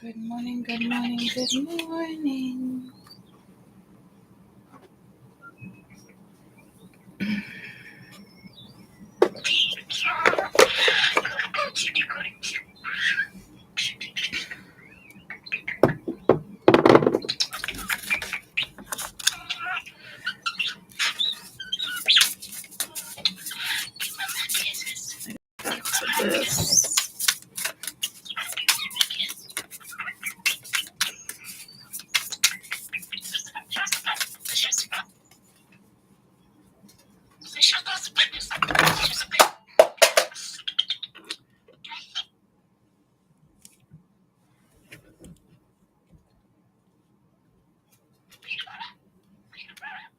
Good morning, good morning, good morning. This.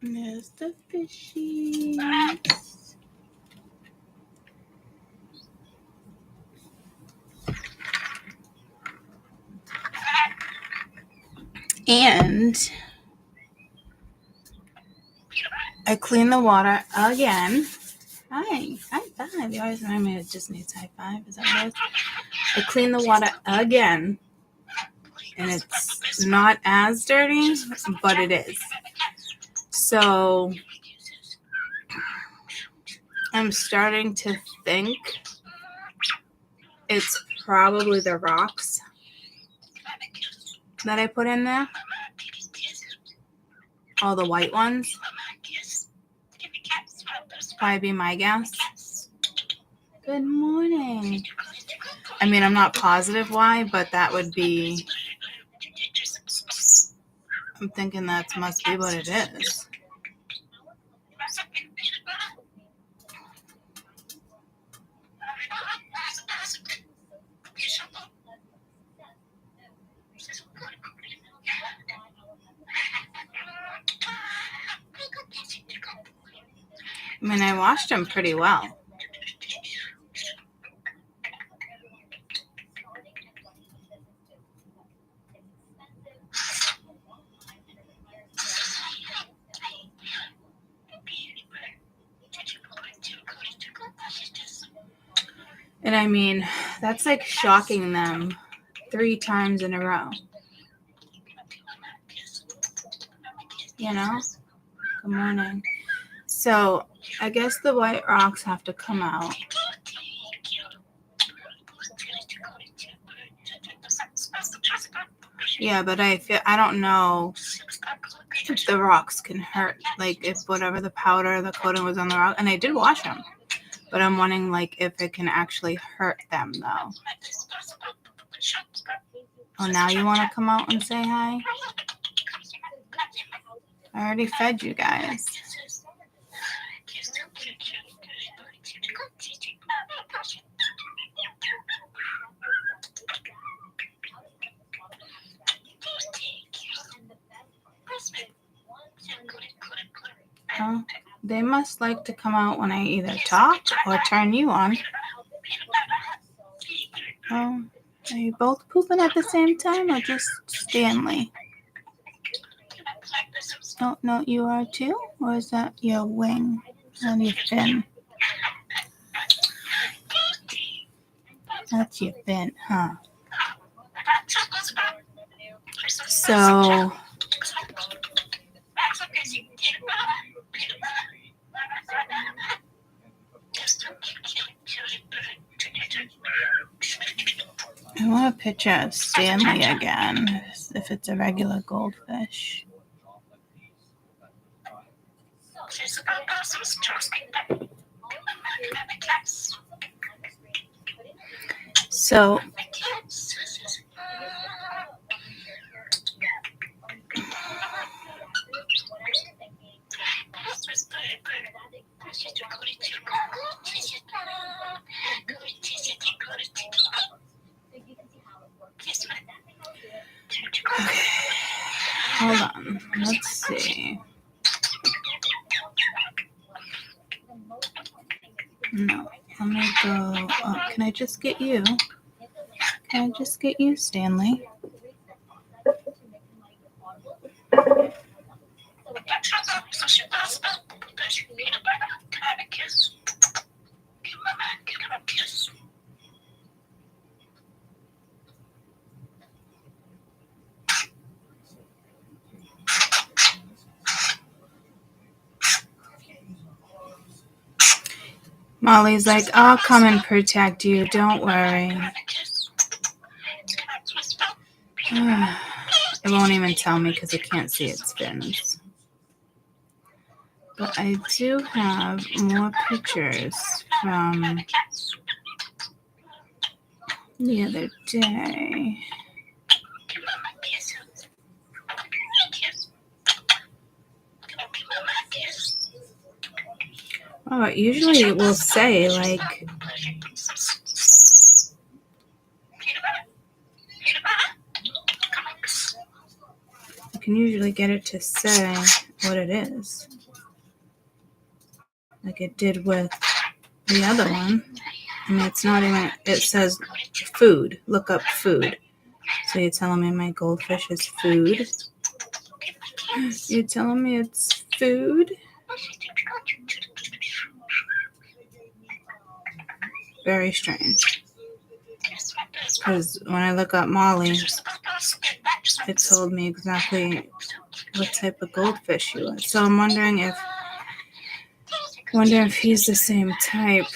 There's the fishies. And I clean the water again. Hi, high five. You always remind me it just needs high five. Is that what it is? I clean the water again. And it's not as dirty, but it is. So I'm starting to think it's probably the rocks that I put in there. All the white ones. Probably be my guess. Good morning. I mean, I'm not positive why, but that would be... I'm thinking that must be what it is. I mean, I washed them pretty well. And I mean, that's like shocking them 3 times in a row. You know? Good morning. So, I guess the white rocks have to come out. Yeah, but I don't know if the rocks can hurt. Like, if whatever the powder, the coating was on the rock. And I did wash them. But I'm wondering, like, if it can actually hurt them, though. Oh, now you want to come out and say hi? I already fed you guys. Oh, they must like to come out when I either talk or turn you on. Oh, are you both pooping at the same time or just Stanley? Oh, no, you are too? Or is that your wing on your fin? That's your fin, huh? So... I want a picture of Stanley again, if it's a regular goldfish. So, okay, hold on, let's see. No, let me go. Oh, can I just get you? Can I just get you, Stanley? Molly's like, I'll come and protect you. Don't worry. It won't even tell me because it can't see its fins. But I do have more pictures from the other day. Oh, usually it will say, like, you can usually get it to say what it is. Like it did with the other one. I mean, it's not even, it says food. Look up food. So you're telling me my goldfish is food? You're telling me it's food? Very strange. Because when I look up Molly, it told me exactly what type of goldfish he was. So I'm wondering if he's the same type.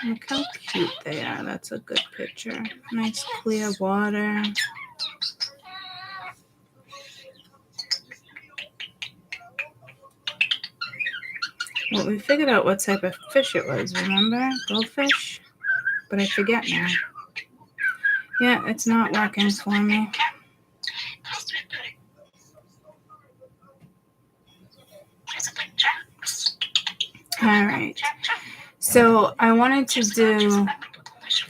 Look how cute they are. That's a good picture. Nice clear water. Well, we figured out what type of fish it was, remember? Goldfish? But I forget now. Yeah, it's not working for me. All right. So I wanted to do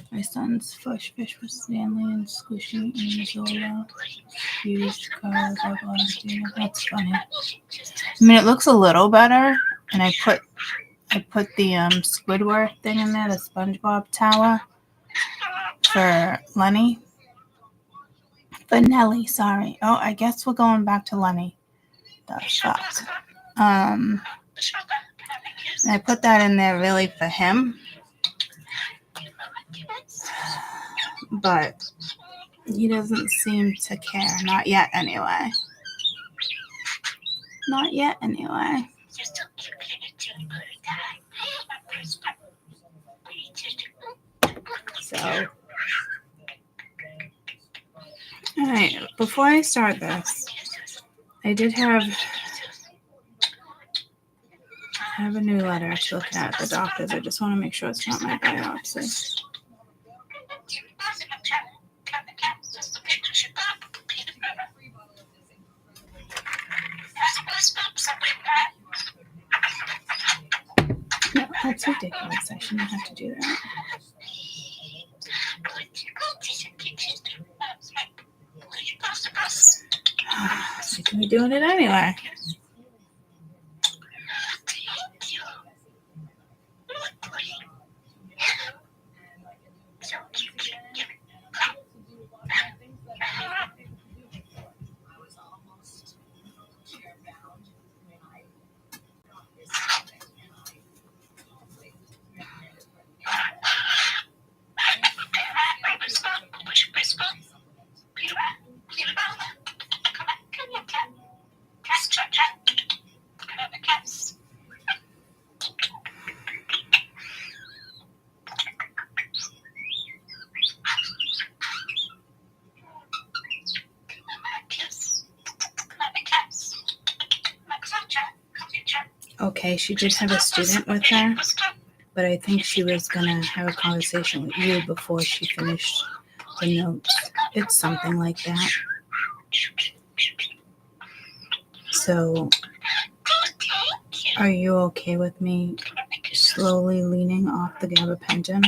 my son's flush fish with Stanley and Squishy and Zola. Huge colors of orange. That's funny. I mean, it looks a little better, and I put the Squidward thing in there, the SpongeBob tower for Lenny. For Nelly, sorry. Oh, I guess we're going back to Lenny. The fuck. I put that in there really for him. But he doesn't seem to care. Not yet, anyway. Not yet, anyway. So, all right. Before I start this, I did have a new letter to look at the doctors. I just want to make sure it's not my biopsy. No, that's ridiculous. I shouldn't have to do that. So can we doing it anyway? Okay, she did have a student with her, but I think she was going to have a conversation with you before she finished the notes. It's something like that. So, are you okay with me slowly leaning off the gabapentin?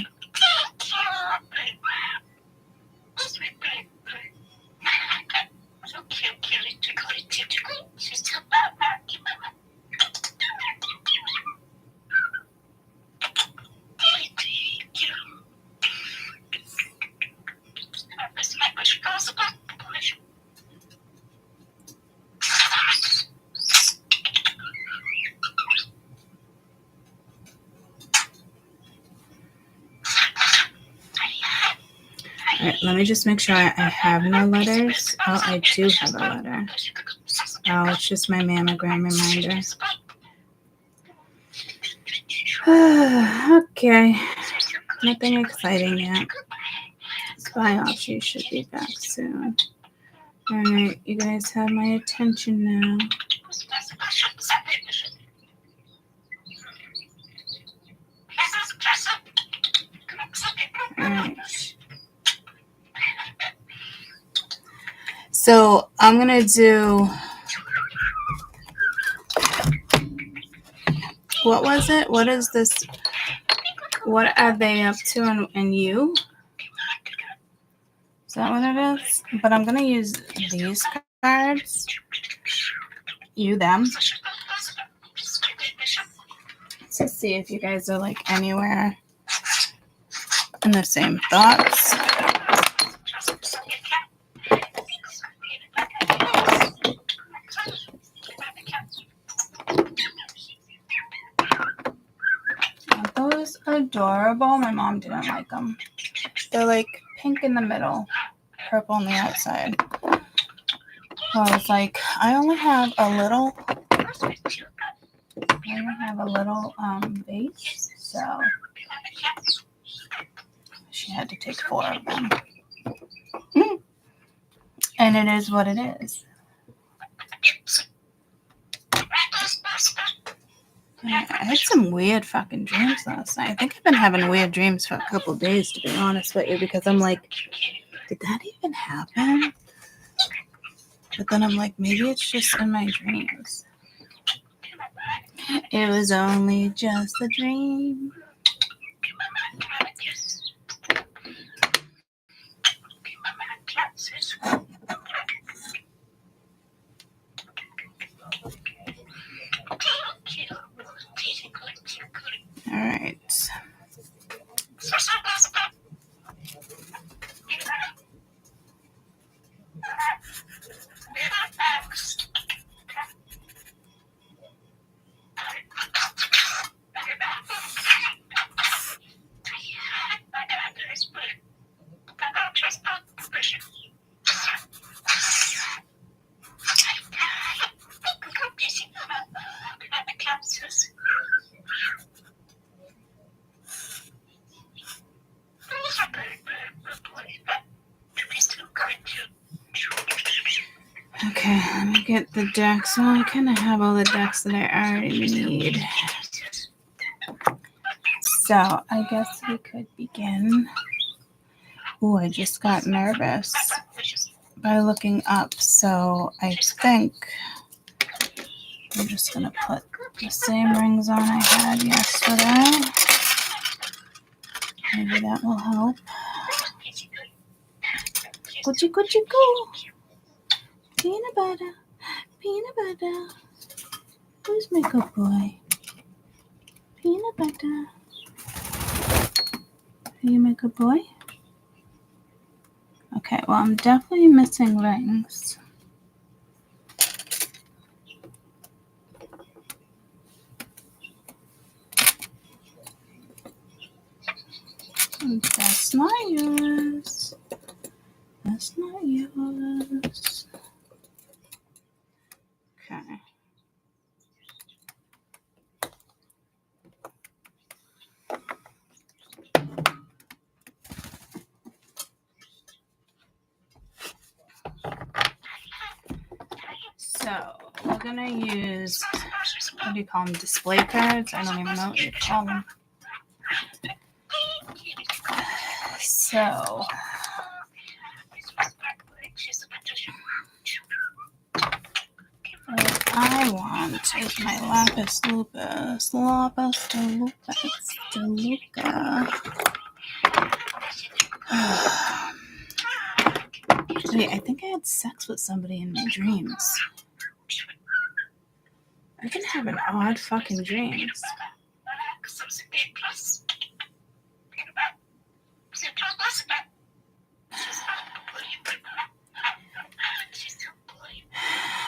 All right, let me just make sure I have no letters. Oh, I do have a letter. Oh, it's just my mammogram reminder. Okay. Nothing exciting yet. This biopsy should be back soon. Alright, you guys have my attention now. Alright. So I'm gonna do, what was it? What is this? What are they up to in you? Is that what it is? But I'm gonna use these cards. You, them. To see if you guys are like anywhere in the same thoughts. Aren't those adorable? My mom didn't like them. They're like pink in the middle, purple on the outside. So I was like, I only have a little vase, so she had to take 4 of them. And it is what it is. I had some weird fucking dreams last night. I think I've been having weird dreams for a couple days, to be honest with you, because I'm like, did that even happen? But then I'm like, maybe it's just in my dreams. It was only just a dream. All right. Okay, let me get the decks. Well, I kind of have all the decks that I already need. So, I guess we could begin. Oh, I just got nervous by looking up, so I think I'm just going to put the same rings on I had yesterday. Maybe that will help. Gucci, Gucci, go. Peanut butter, peanut butter. Who's my good boy? Peanut butter. Are you my good boy? Okay, well, I'm definitely missing rings. That's not yours. That's not yours. Okay. So, we're going to use, what do you call them, display cards? I don't even know what you call them. So, what I want is my lapis deluca. Wait, I think I had sex with somebody in my dreams. I've been having odd fucking dreams.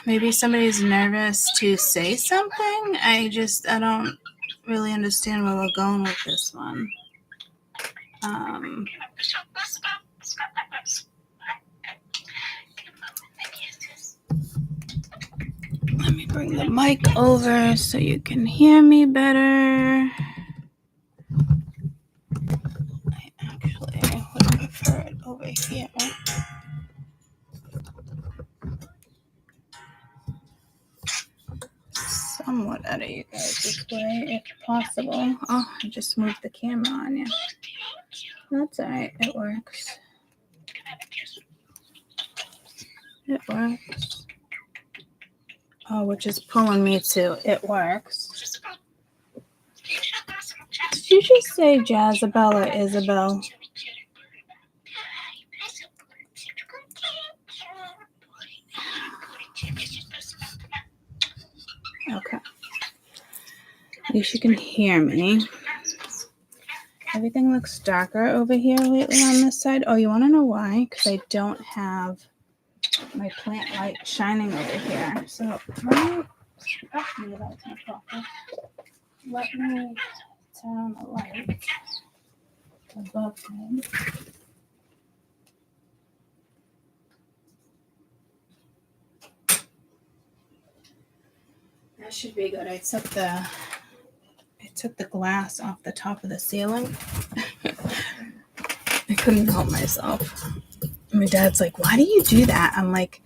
Maybe somebody's nervous to say something. I don't really understand where we're going with this one. bring the mic over so you can hear me better. I actually would prefer it over here. Somewhat out of you guys' way, if possible. Oh, I just moved the camera on you. That's alright, it works. It works. Oh, which is pulling me to it works. Did you just say Jezebel or Isabel? Okay. At least you can hear me. Everything looks darker over here lately on this side. Oh, you want to know why? Because I don't have my plant light shining over here. So let me turn on the light above me. That should be good. I took the glass off the top of the ceiling. I couldn't help myself. My dad's like, why do you do that? I'm like,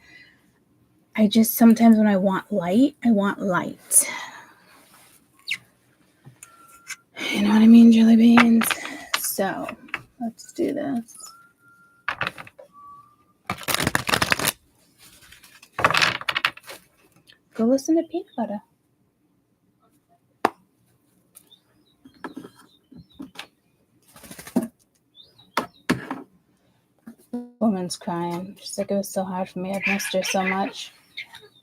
I just sometimes when I want light, I want light. You know what I mean, jelly beans? So let's do this. Go listen to Peanut Butter. Woman's crying. She's like, it was so hard for me. I've missed her so much.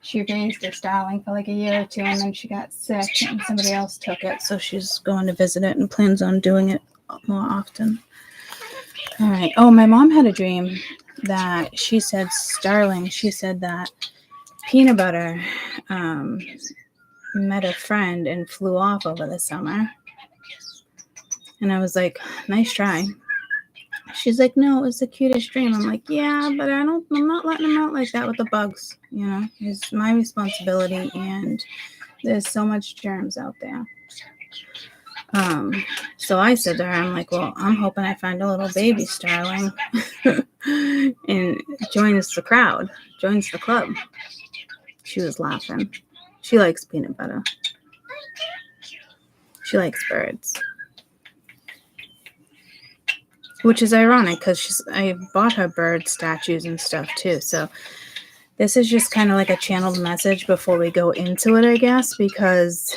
She raised her starling for like a year or two, and then she got sick, and somebody else took it. So she's going to visit it and plans on doing it more often. All right. Oh, my mom had a dream that she said starling. She said that Peanut Butter met a friend and flew off over the summer. And I was like, nice try. She's like, no, it was the cutest dream. I'm like, yeah, but I'm not letting him out like that with the bugs. You know, it's my responsibility, and there's so much germs out there. So I said to her, I'm like, well, I'm hoping I find a little baby starling and joins the crowd, joins the club. She was laughing. She likes peanut butter. She likes birds. Which is ironic because I bought her bird statues and stuff too. So this is just kind of like a channeled message before we go into it, I guess, because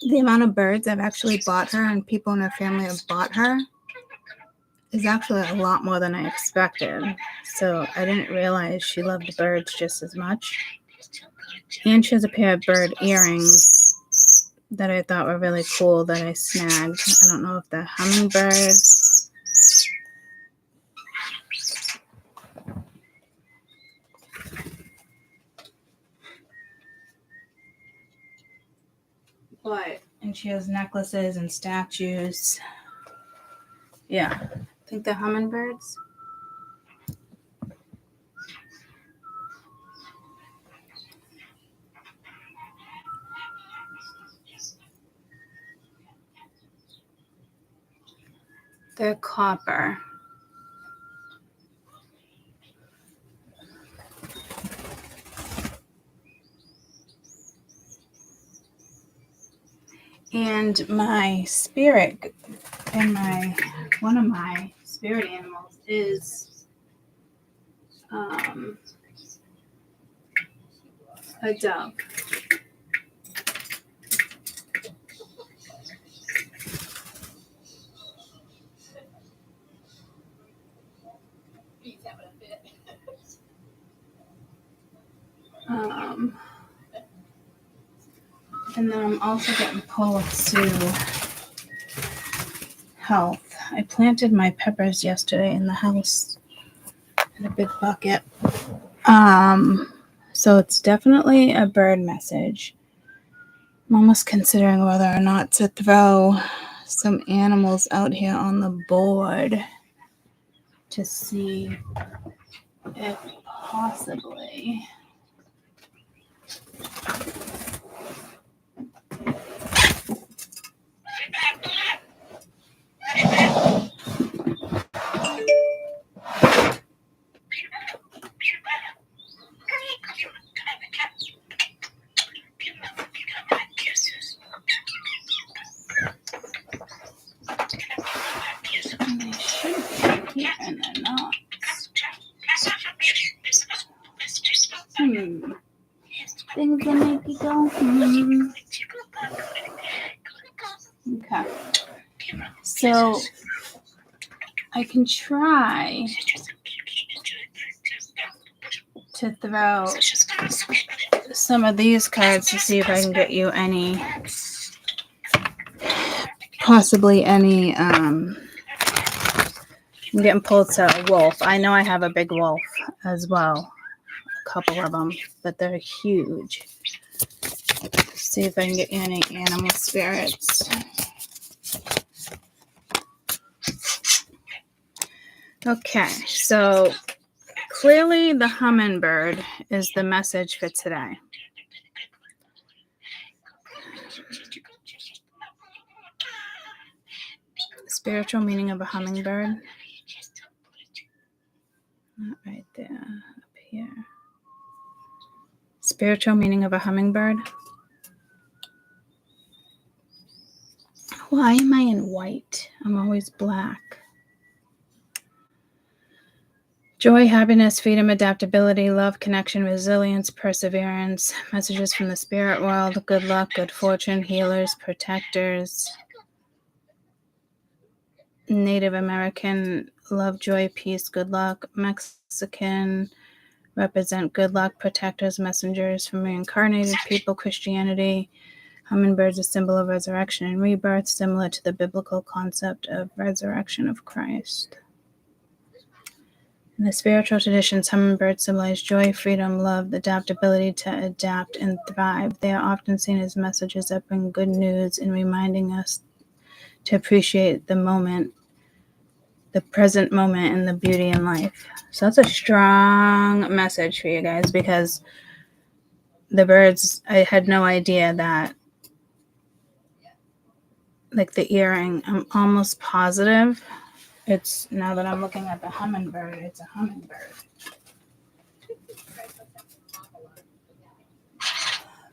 the amount of birds I've actually bought her and people in her family have bought her is actually a lot more than I expected. So I didn't realize she loved birds just as much. And she has a pair of bird earrings that I thought were really cool that I snagged. I don't know if they're hummingbirds. And she has necklaces and statues. Yeah, I think they're hummingbirds. They're copper. And my spirit and one of my spirit animals is a dove. And then I'm also getting pulled to health. I planted my peppers yesterday in the house in a big bucket. So it's definitely a bird message. I'm almost considering whether or not to throw some animals out here on the board to see if possibly And they're not. Things that make you go, Okay. So I can try to throw some of these cards to see if I can get you any, possibly any, I'm getting pulled to a wolf. I know I have a big wolf as well. A couple of them, but they're huge. See if I can get you any animal spirits. Okay, so clearly the hummingbird is the message for today. Spiritual meaning of a hummingbird. Not right there, up here. Spiritual meaning of a hummingbird. Why am I in white? I'm always black. Joy, happiness, freedom, adaptability, love, connection, resilience, perseverance. Messages from the spirit world. Good luck, good fortune, healers, protectors. Native American, love, joy, peace, good luck. Mexican, represent good luck, protectors, messengers from reincarnated people, Christianity. Hummingbirds, a symbol of resurrection and rebirth, similar to the biblical concept of resurrection of Christ. In the spiritual traditions, hummingbirds symbolize joy, freedom, love, the adaptability to adapt and thrive. They are often seen as messages that bring good news and reminding us to appreciate the moment, the present moment, and the beauty in life. So that's a strong message for you guys, because the birds, I had no idea that, like the earring, I'm almost positive it's, now that I'm looking at the hummingbird, it's a hummingbird.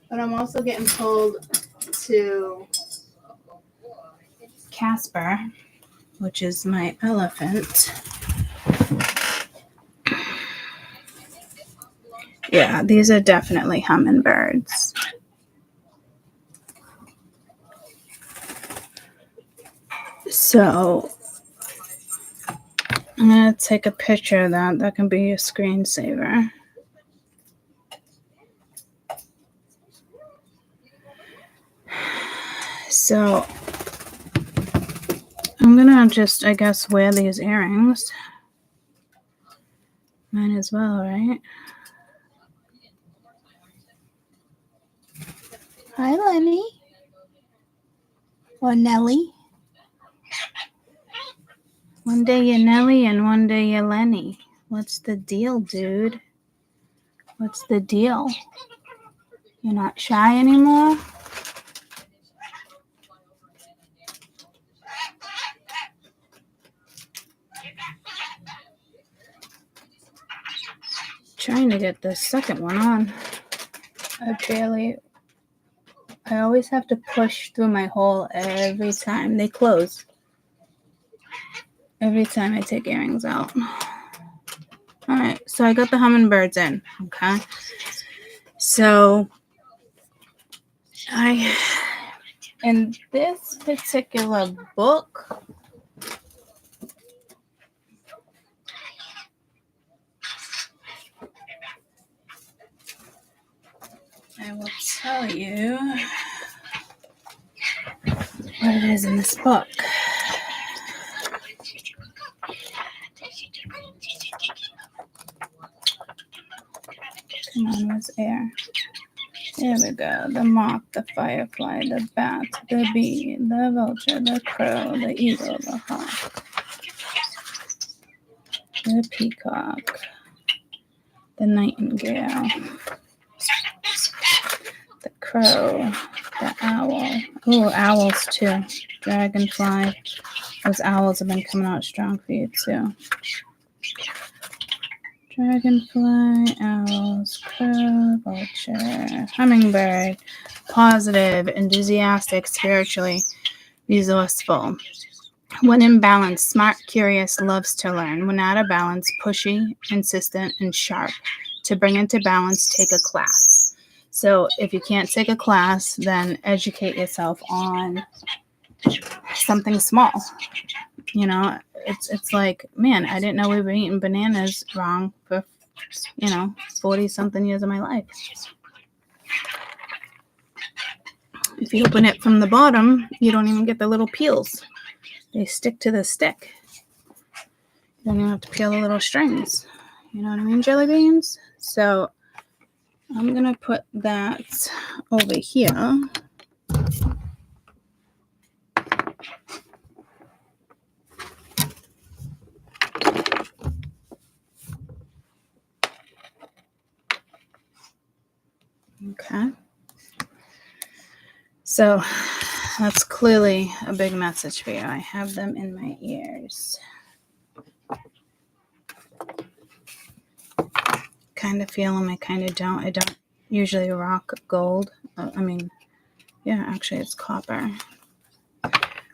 But I'm also getting pulled to Casper, which is my elephant. Yeah, these are definitely hummingbirds. So I'm going to take a picture of that. That can be your screensaver. So I'm going to just, I guess, wear these earrings. Might as well, right? Hi, Lenny. Or Nelly. One day you're Nelly and one day you're Lenny. What's the deal, dude? What's the deal? You're not shy anymore? Trying to get the second one on. I always have to push through my hole every time they close. Every time I take earrings out. All right, so I got the hummingbirds in, okay? So in this particular book, I will tell you what it is in this book. Come on, where's air? There we go. The moth, the firefly, the bat, the bee, the vulture, the crow, the eagle, the hawk, the peacock, the nightingale. crow, the owl. Oh, owls too. Dragonfly. Those owls have been coming out strong for you too. Dragonfly, owls, crow, vulture, hummingbird. Positive, enthusiastic, spiritually resourceful. When in balance, smart, curious, loves to learn. When out of balance, pushy, insistent, and sharp. To bring into balance, take a class. So if you can't take a class, then educate yourself on something small. You know, it's like, man, I didn't know we were eating bananas wrong for, 40-something years of my life. If you open it from the bottom, you don't even get the little peels. They stick to the stick. You don't even have to peel the little strings. You know what I mean, jelly beans? So I'm going to put that over here. Okay. So that's clearly a big message for you. I have them in my ears. Kind of feel them, I kind of don't. I don't usually rock gold. Actually it's copper.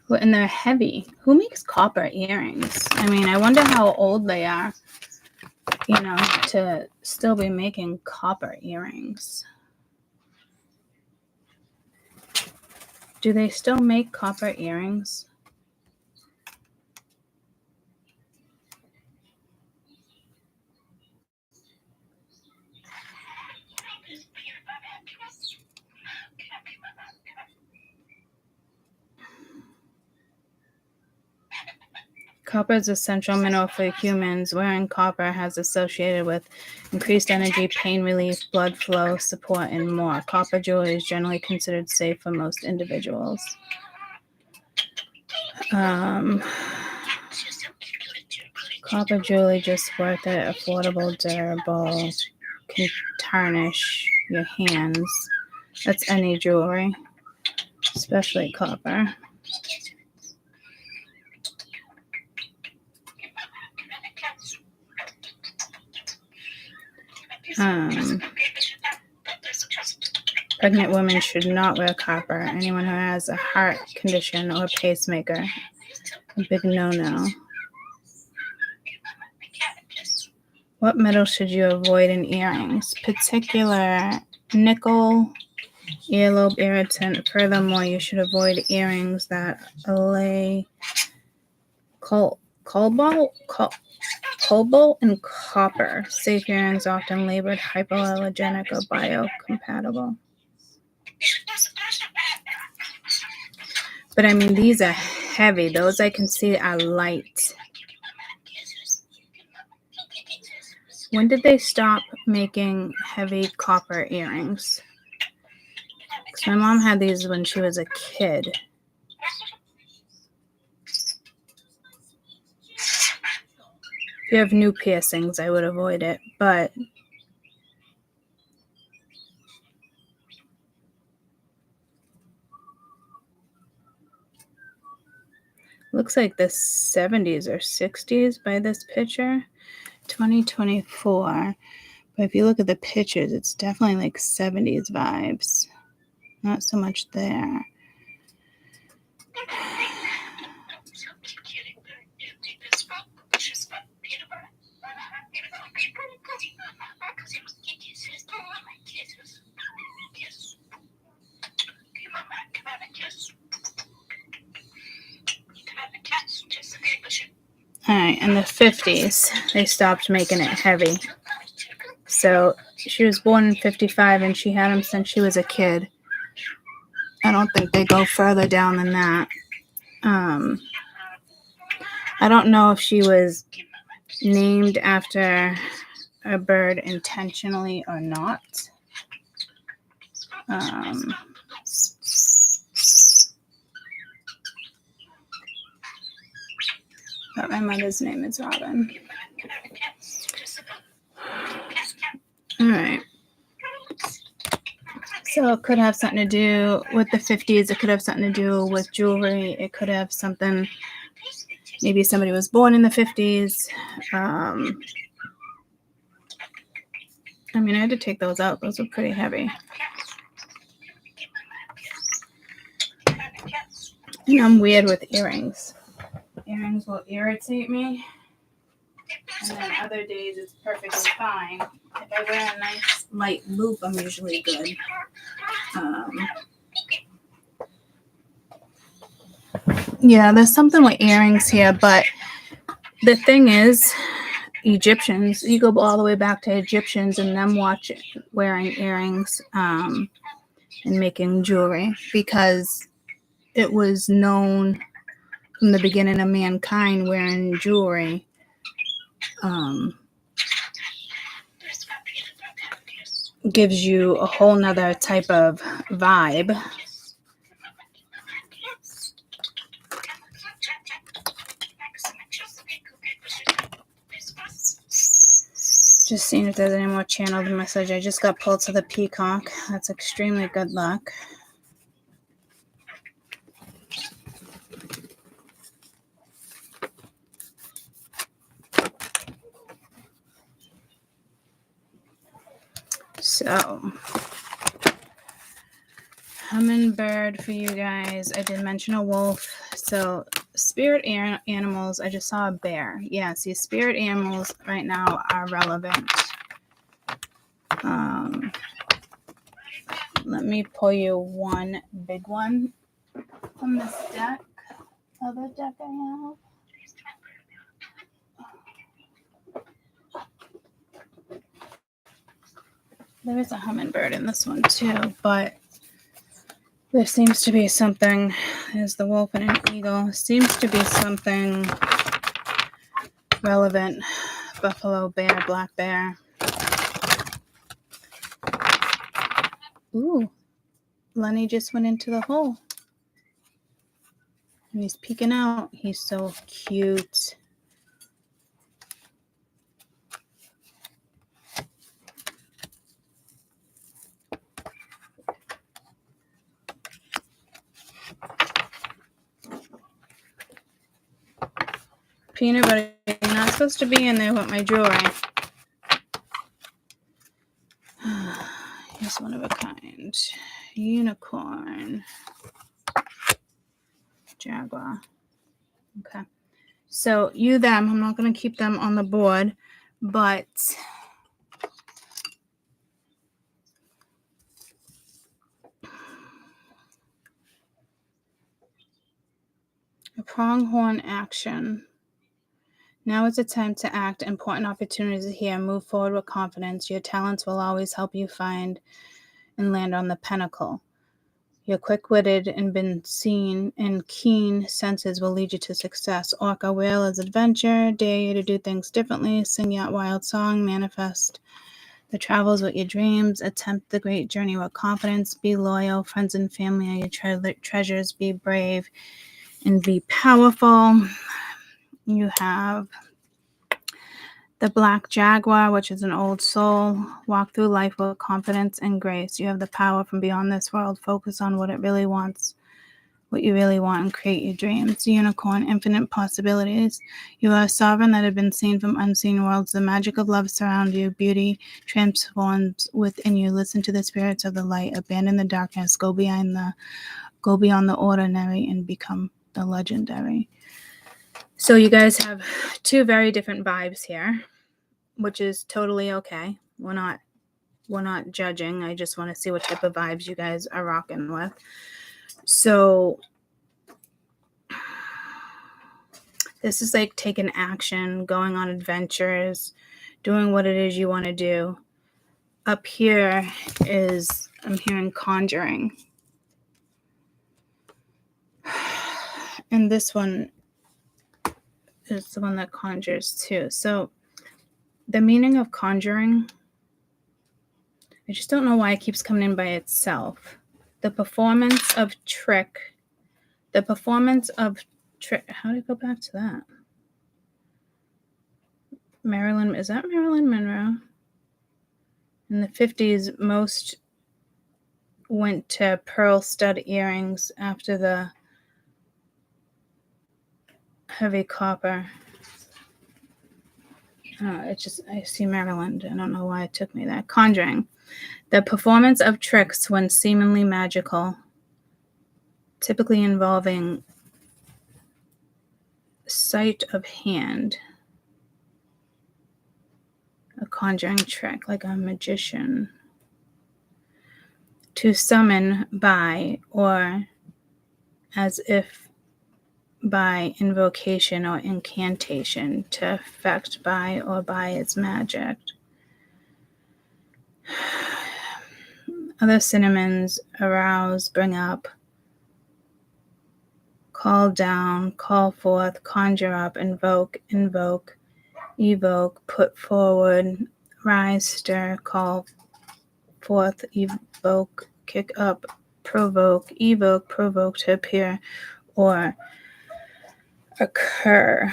And they're heavy. Who makes copper earrings? I mean, I wonder how old they are, to still be making copper earrings. Do they still make copper earrings? Copper is an essential mineral for humans. Wearing copper has associated with increased energy, pain relief, blood flow, support, and more. Copper jewelry is generally considered safe for most individuals. Copper jewelry just worth it. Affordable, durable, can tarnish your hands. That's any jewelry, especially copper. Pregnant women should not wear copper. Anyone who has a heart condition or pacemaker, a big no-no. What metal should you avoid in earrings? Particular nickel, earlobe irritant. Furthermore, you should avoid earrings that allay cobalt and copper. Safe earrings often labeled hypoallergenic or biocompatible. But I mean, these are heavy. Those I can see are light. When did they stop making heavy copper earrings? Because my mom had these when she was a kid. If you have new piercings, I would avoid it, but looks like the 70s or 60s by this picture. 2024. But if you look at the pictures, it's definitely like 70s vibes. Not so much there. All right, in the 50s, they stopped making it heavy. So she was born in 55, and she had them since she was a kid. I don't think they go further down than that. I don't know if she was named after a bird intentionally or not. But my mother's name is Robin. All right. So it could have something to do with the 50s. It could have something to do with jewelry. It could have something, maybe somebody was born in the 50s. I mean, I had to take those out. Those were pretty heavy. And I'm weird with earrings. Earrings will irritate me. And then other days it's perfectly fine. If I wear a nice light loop, I'm usually good. Yeah, there's something with earrings here, but the thing is, Egyptians, you go all the way back to Egyptians and them wearing earrings and making jewelry, because it was known from the beginning of mankind wearing jewelry. Gives you a whole nother type of vibe. Just seeing if there's any more channeled message. I just got pulled to the peacock. That's extremely good luck. So, hummingbird for you guys. I did mention a wolf. So, spirit animals. I just saw a bear. Yeah, see, spirit animals right now are relevant. Let me pull you one big one from this deck. Other deck I have. There is a hummingbird in this one too, but there seems to be something. There's the wolf and an eagle. Seems to be something relevant. Buffalo, bear, black bear. Ooh, Lenny just went into the hole. And he's peeking out. He's so cute. Peanut butter, you're not supposed to be in there with my jewelry. Here's one of a kind. Unicorn. Jaguar. Okay. So you, them, I'm not going to keep them on the board, but a pronghorn action. Now is the time to act. Important opportunities are here. Move forward with confidence. Your talents will always help you find and land on the pinnacle. Your quick-witted and been seen and keen senses will lead you to success. Orca whale is adventure. Dare you to do things differently. Sing your wild song. Manifest the travels with your dreams. Attempt the great journey with confidence. Be loyal. Friends and family are your treasures. Be brave and be powerful. You have the black jaguar, which is an old soul. Walk through life with confidence and grace. You have the power from beyond this world. Focus on what it really wants, what you really want, and create your dreams. Unicorn, infinite possibilities. You are a sovereign that have been seen from unseen worlds. The magic of love surrounds you. Beauty transforms within you. Listen to the spirits of the light. Abandon the darkness. Go beyond the ordinary and become the legendary. So you guys have two very different vibes here, which is totally okay. We're not judging. I just want to see what type of vibes you guys are rocking with. So this is like taking action, going on adventures, doing what it is you want to do. Up here is, I'm hearing conjuring. And this one is the one that conjures too. So the meaning of conjuring, I just don't know why it keeps coming in by itself. The performance of trick. How do I go back to that? Is that Marilyn Monroe? In the 50s, most went to pearl stud earrings after the heavy copper. I see Maryland. I don't know why it took me there. Conjuring. The performance of tricks when seemingly magical, typically involving sight of hand. A conjuring trick, like a magician. To summon by, or as if by invocation or incantation, to affect by or by its magic. Other synonyms: arouse, bring up, call down, call forth, conjure up, invoke, evoke, put forward, rise, stir, call forth, evoke, kick up, provoke, evoke, provoke, to appear or occur.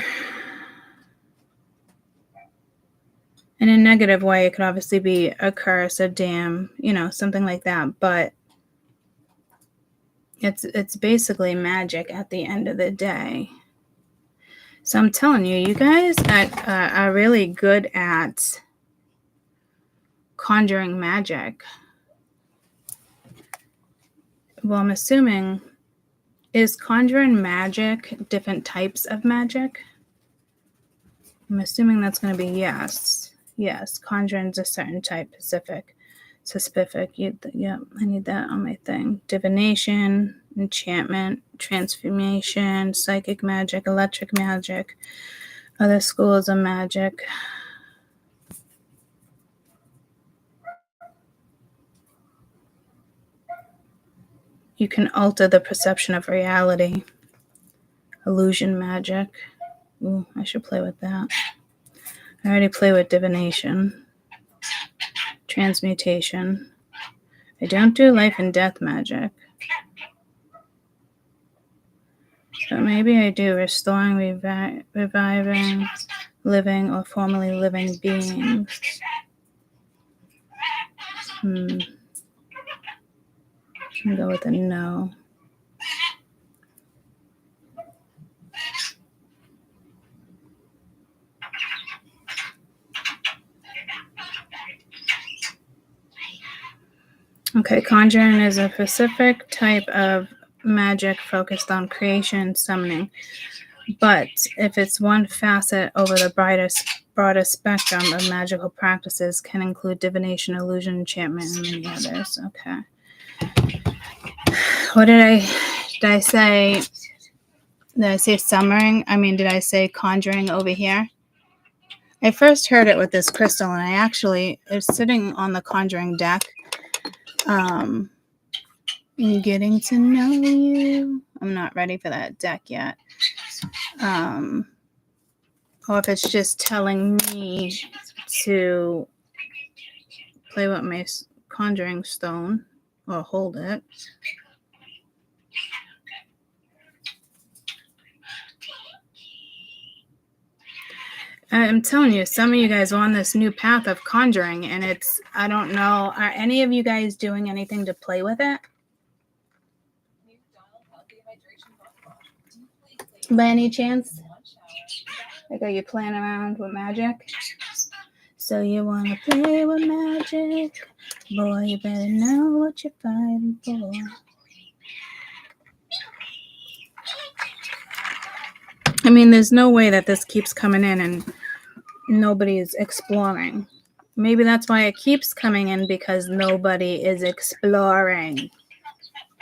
In a negative way, it could obviously be a curse, a damn, something like that. But it's basically magic at the end of the day. So I'm telling you, you guys are really good at conjuring magic. Well, I'm assuming, is conjuring magic different types of magic? I'm assuming that's going to be yes. Yes, conjuring's a certain type, specific. Yeah, I need that on my thing. Divination, enchantment, transformation, psychic magic, electric magic, other schools of magic. You can alter the perception of reality. Illusion magic. Ooh, I should play with that. I already play with divination. Transmutation. I don't do life and death magic. But maybe I do restoring, reviving, living, or formerly living beings. I'm gonna go with a no. Okay, conjuring is a specific type of magic focused on creation, summoning. But if it's one facet over the broader spectrum of magical practices, can include divination, illusion, enchantment, and many others. Okay. What did I say? Did I say summoning? Did I say conjuring over here? I first heard it with this crystal, and I actually is sitting on the conjuring deck. Getting to know you. I'm not ready for that deck yet. Or if it's just telling me to play with my conjuring stone or hold it. I'm telling you, some of you guys are on this new path of conjuring, and I don't know, are any of you guys doing anything to play with it? By any chance? Like, are you playing around with magic? So you want to play with magic? Boy, you better know what you're fighting for. There's no way that this keeps coming in and nobody's exploring. Maybe that's why it keeps coming in, because nobody is exploring,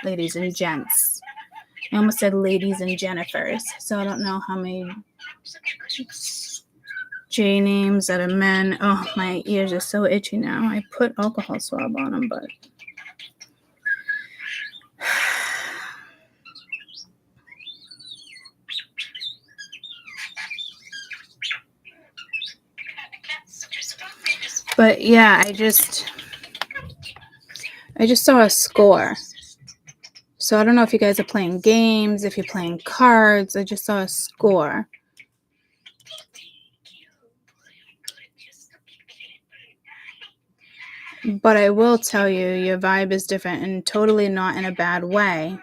ladies and gents. I almost said ladies and Jennifers, so I don't know how many J names that are men. Oh, my ears are so itchy now. I put alcohol swab on them, but... But yeah, I just saw a score. So I don't know if you guys are playing games, if you're playing cards. I just saw a score. But I will tell you, your vibe is different and totally not in a bad way.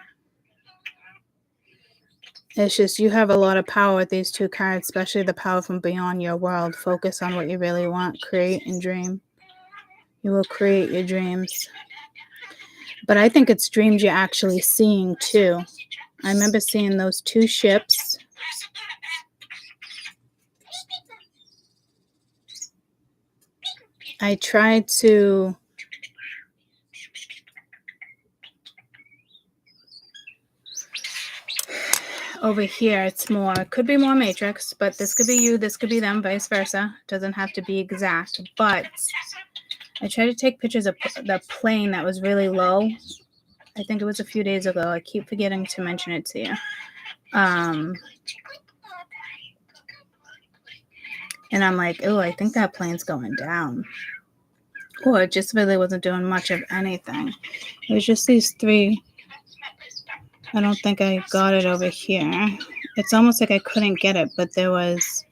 It's just you have a lot of power with these two cards, especially the power from beyond your world. Focus on what you really want, create and dream. You will create your dreams. But I think it's dreams you're actually seeing too. I remember seeing those two ships. I tried to over here, it's more, it could be more matrix, but this could be you, this could be them, vice versa. It doesn't have to be exact, but I tried to take pictures of the plane that was really low. I think it was a few days ago. I keep forgetting to mention it to you. And I'm like, oh, I think that plane's going down. Oh, it just really wasn't doing much of anything. It was just these three. I don't think I got it over here. It's almost like I couldn't get it, but there was...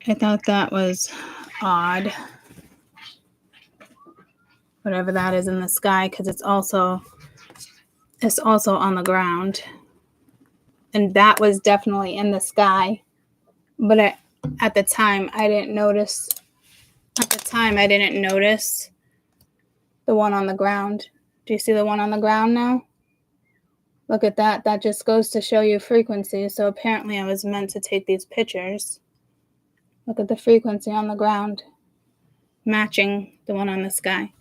I thought that was odd. Whatever that is in the sky, because it's also on the ground. And that was definitely in the sky. But at the time, I didn't notice. At the time, I didn't notice the one on the ground. Do you see the one on the ground now? Look at that. That just goes to show you frequency. So apparently I was meant to take these pictures. Look at the frequency on the ground, matching the one on the sky.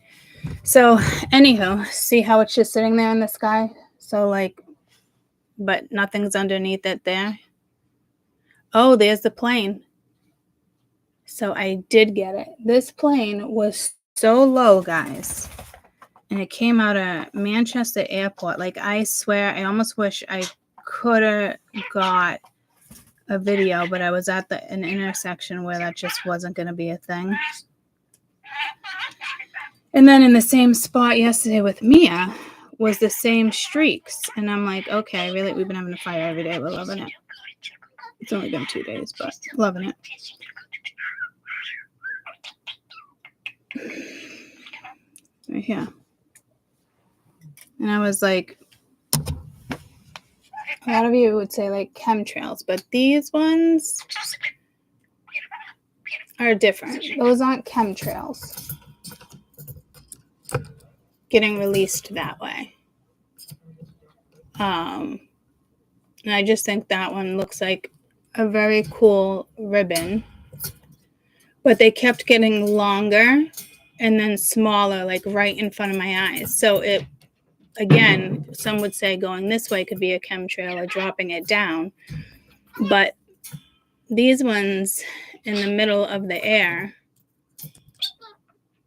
So anywho, see how it's just sitting there in the sky? So like, but nothing's underneath it there. Oh, there's the plane. So I did get it. This plane was so low, guys. And it came out of Manchester Airport. Like, I swear, I almost wish I could have got a video, but I was at an intersection where that just wasn't going to be a thing. And then in the same spot yesterday with Mia was the same streaks. And I'm like, okay, really, we've been having a fire every day. We're loving it. It's only been 2 days, but loving it. Right here. And I was like, a lot of you would say like chemtrails, but these ones are different. Those aren't chemtrails getting released that way. And I just think that one looks like a very cool ribbon, but they kept getting longer and then smaller, like right in front of my eyes. So it, again, some would say going this way could be a chemtrail or dropping it down, but these ones in the middle of the air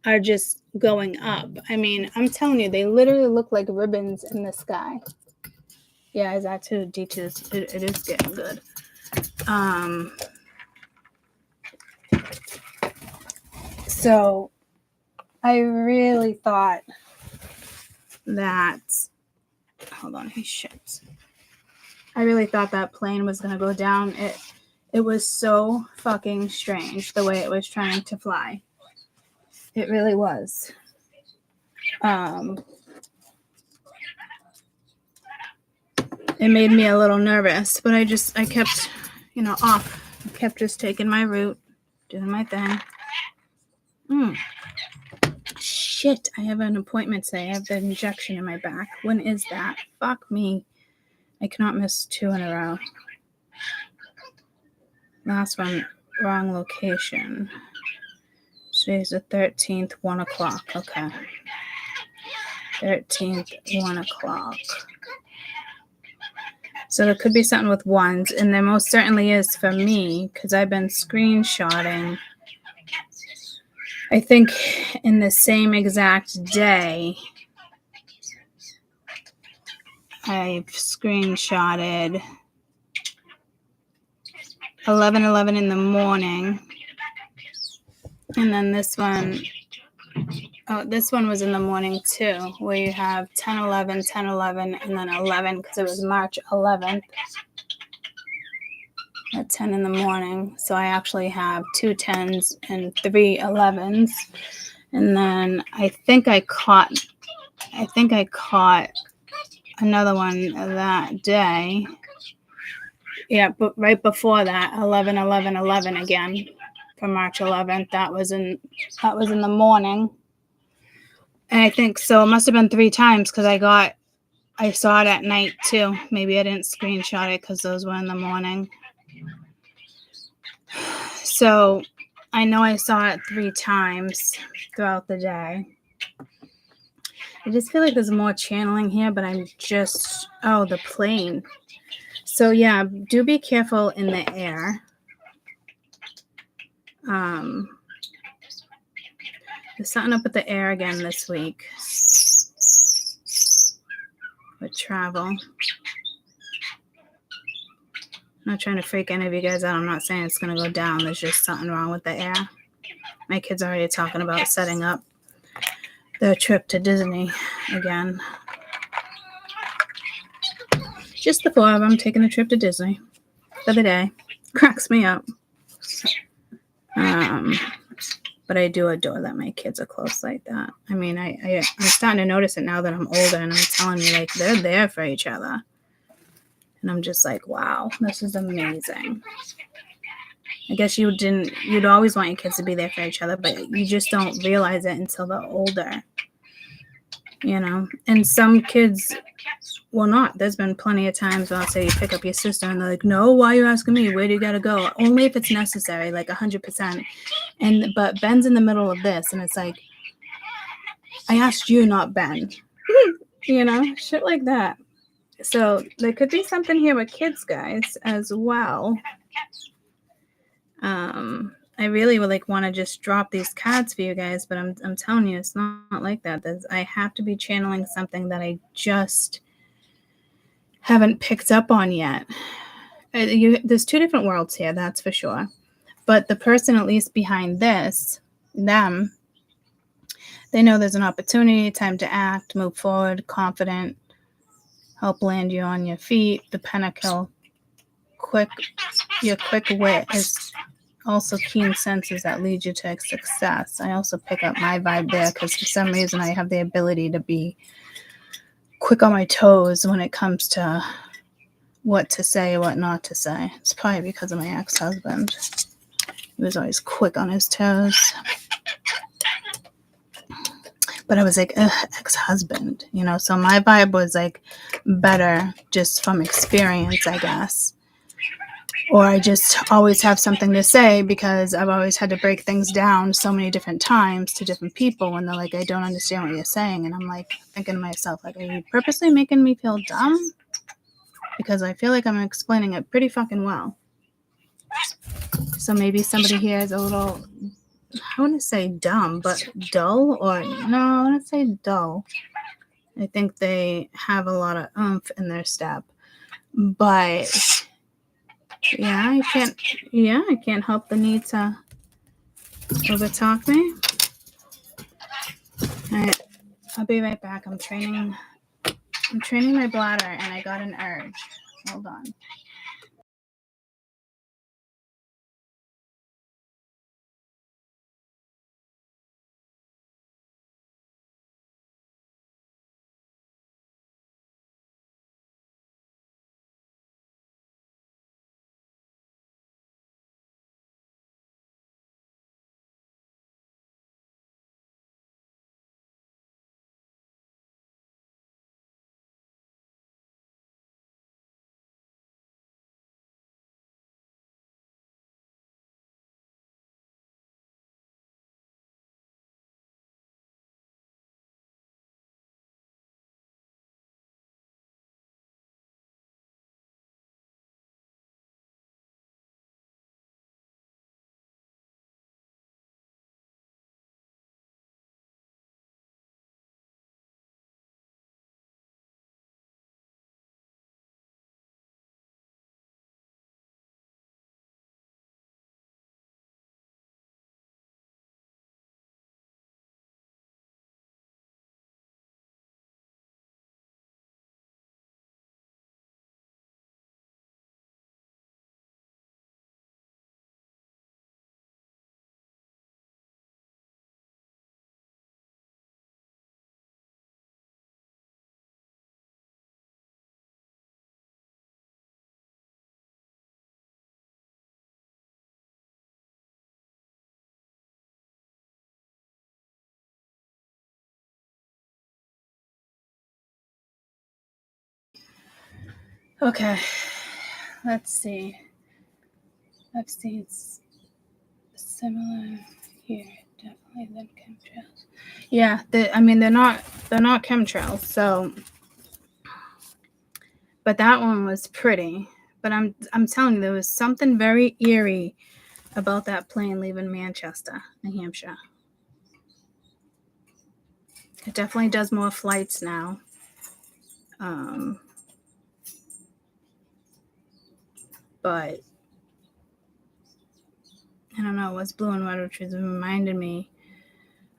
are just going up. I mean, I'm telling you, they literally look like ribbons in the sky. Yeah, is that too? D2, it is getting good. So I really thought that, hold on, he shit. I really thought that plane was going to go down. It was so fucking strange the way it was trying to fly. It really was. It made me a little nervous, but I kept, off. I kept just taking my route, doing my thing. Shit, I have an appointment today. I have the injection in my back. When is that? Fuck me. I cannot miss 2 in a row. Last one, wrong location. Today's the 13th, 1 o'clock. Okay. 13th, 1 o'clock. So there could be something with ones, and there most certainly is for me, because I've been screenshotting. I think in the same exact day, I've screenshotted 11:11 in the morning, and then this one was in the morning too, where you have 10:11, 10:11, and then 11 because it was March 11th. at 10 in the morning. So I actually have 2 10s and 3 11s. And then I think I caught another one that day. Yeah, but right before that, 11 11 11 again for March 11th. That was in the morning. And I think so it must have been 3 times because I saw it at night too. Maybe I didn't screenshot it because those were in the morning. So I know I saw it 3 times throughout the day. I just feel like there's more channeling here, but I'm just, the plane. So yeah, do be careful in the air. There's something up with the air again this week with travel. I'm not trying to freak any of you guys out. I'm not saying it's going to go down. There's just something wrong with the air. My kids are already talking about setting up their trip to Disney again. Just the 4 of them taking a trip to Disney for the day. Cracks me up. But I do adore that my kids are close like that. I mean, I'm starting to notice it now that I'm older, and I'm telling you, like, they're there for each other. And I'm just like, wow, this is amazing. I guess you'd always want your kids to be there for each other, but you just don't realize it until they're older. You know, and some kids will not. There's been plenty of times when I'll say you pick up your sister and they're like, no, why are you asking me? Where do you got to go? Only if it's necessary, like 100%. But Ben's in the middle of this, and it's like, I asked you, not Ben. You know, shit like that. So there could be something here with kids, guys, as well. I really would want to just drop these cards for you guys, but I'm telling you, it's not like that. I have to be channeling something that I just haven't picked up on yet. There's 2 different worlds here, that's for sure. But the person, at least behind this, them, they know there's an opportunity, time to act, move forward, confident, help land you on your feet. The Pentacle, your quick wit is also keen senses that lead you to success. I also pick up my vibe there because for some reason I have the ability to be quick on my toes when it comes to what to say, what not to say. It's probably because of my ex-husband. He was always quick on his toes. But I was like, ex-husband, you know, so my vibe was like better just from experience, I guess. Or I just always have something to say because I've always had to break things down so many different times to different people when they're like, I don't understand what you're saying. And I'm like thinking to myself, like, are you purposely making me feel dumb? Because I feel like I'm explaining it pretty fucking well. So maybe somebody here is a little, I want to say dumb, but dull, or no, I want to say dull. I think they have a lot of oomph in their step. But yeah, I can't help the need to overtalk me. All right, I'll be right back. I'm training my bladder, and I got an urge. Hold on. Okay, let's see. I've seen similar here, definitely than chemtrails. Yeah, I mean they're not chemtrails. So, but that one was pretty. But I'm telling you, there was something very eerie about that plane leaving Manchester, New Hampshire. It definitely does more flights now. But I don't know, what's blue and red, which reminded me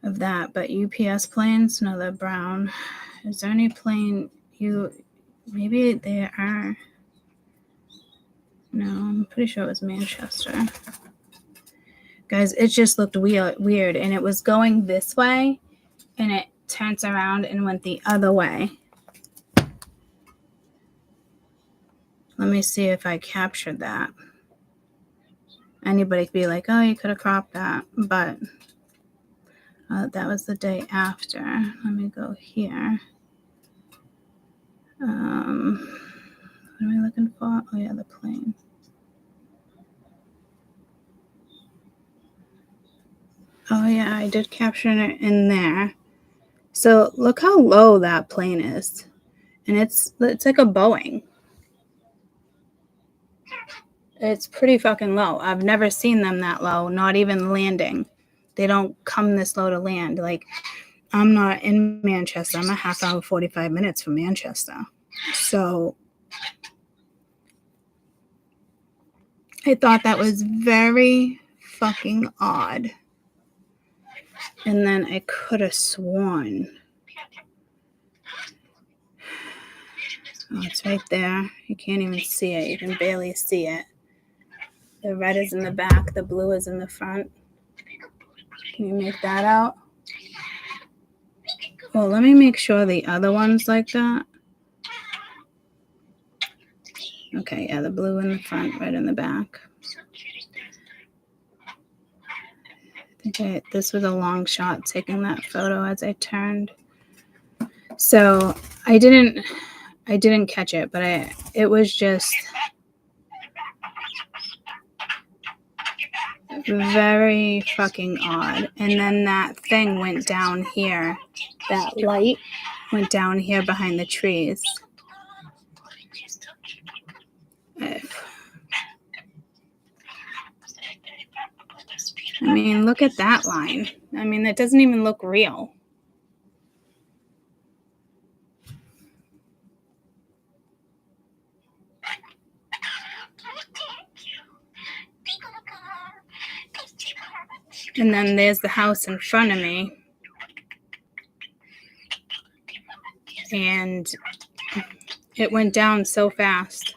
of that. But UPS planes, no, they're brown. Is there any plane maybe there are? No, I'm pretty sure it was Manchester. Guys, it just looked weird, and it was going this way, and it turns around and went the other way. Let me see if I captured that. Anybody could be like, oh, you could have cropped that, but that was the day after. Let me go here. What am I looking for? Oh, yeah, the plane. Oh, yeah, I did capture it in there. So look how low that plane is. And it's like a Boeing. It's pretty fucking low. I've never seen them that low, not even landing. They don't come this low to land. Like, I'm not in Manchester. I'm a half hour, 45 minutes from Manchester. So I thought that was very fucking odd. And then I could have sworn. Oh, it's right there. You can't even see it. You can barely see it. The red is in the back. The blue is in the front. Can you make that out? Well, let me make sure the other one's like that. Okay, yeah, the blue in the front, red in the back. I think this was a long shot taking that photo as I turned. So I didn't catch it, but it was just very fucking odd. And then that thing went down here. That light went down here behind the trees. I mean, look at that line. I mean, that doesn't even look real. And then there's the house in front of me. And it went down so fast.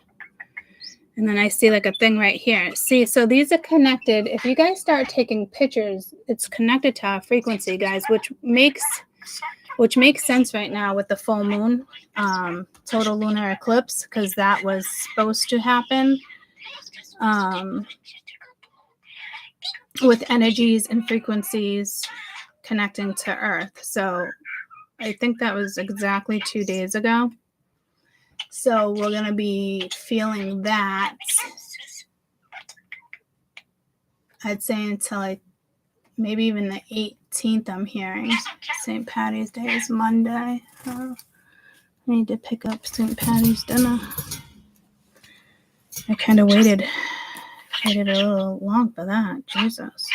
And then I see like a thing right here. See, so these are connected. If you guys start taking pictures, it's connected to our frequency, guys, which makes sense right now with the full moon, total lunar eclipse, because that was supposed to happen with energies and frequencies connecting to Earth. So I think that was exactly 2 days ago. So we're going to be feeling that, I'd say, until maybe even the 18th, I'm hearing. St. Patty's Day is Monday. I need to pick up St. Patty's dinner. I kind of waited a little long for that. Jesus.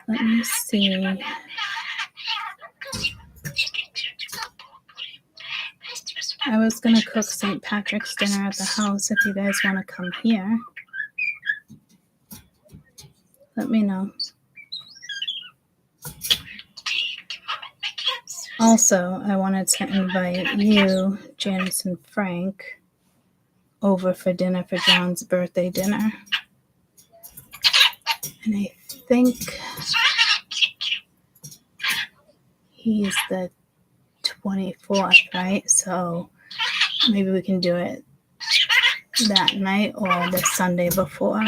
Let me see. I was going to cook St. Patrick's dinner at the house. If you guys want to come here, let me know. Also, I wanted to invite you, Janice and Frank, over for dinner for John's birthday dinner. And I think he's the 24th, right? So maybe we can do it that night or the Sunday before.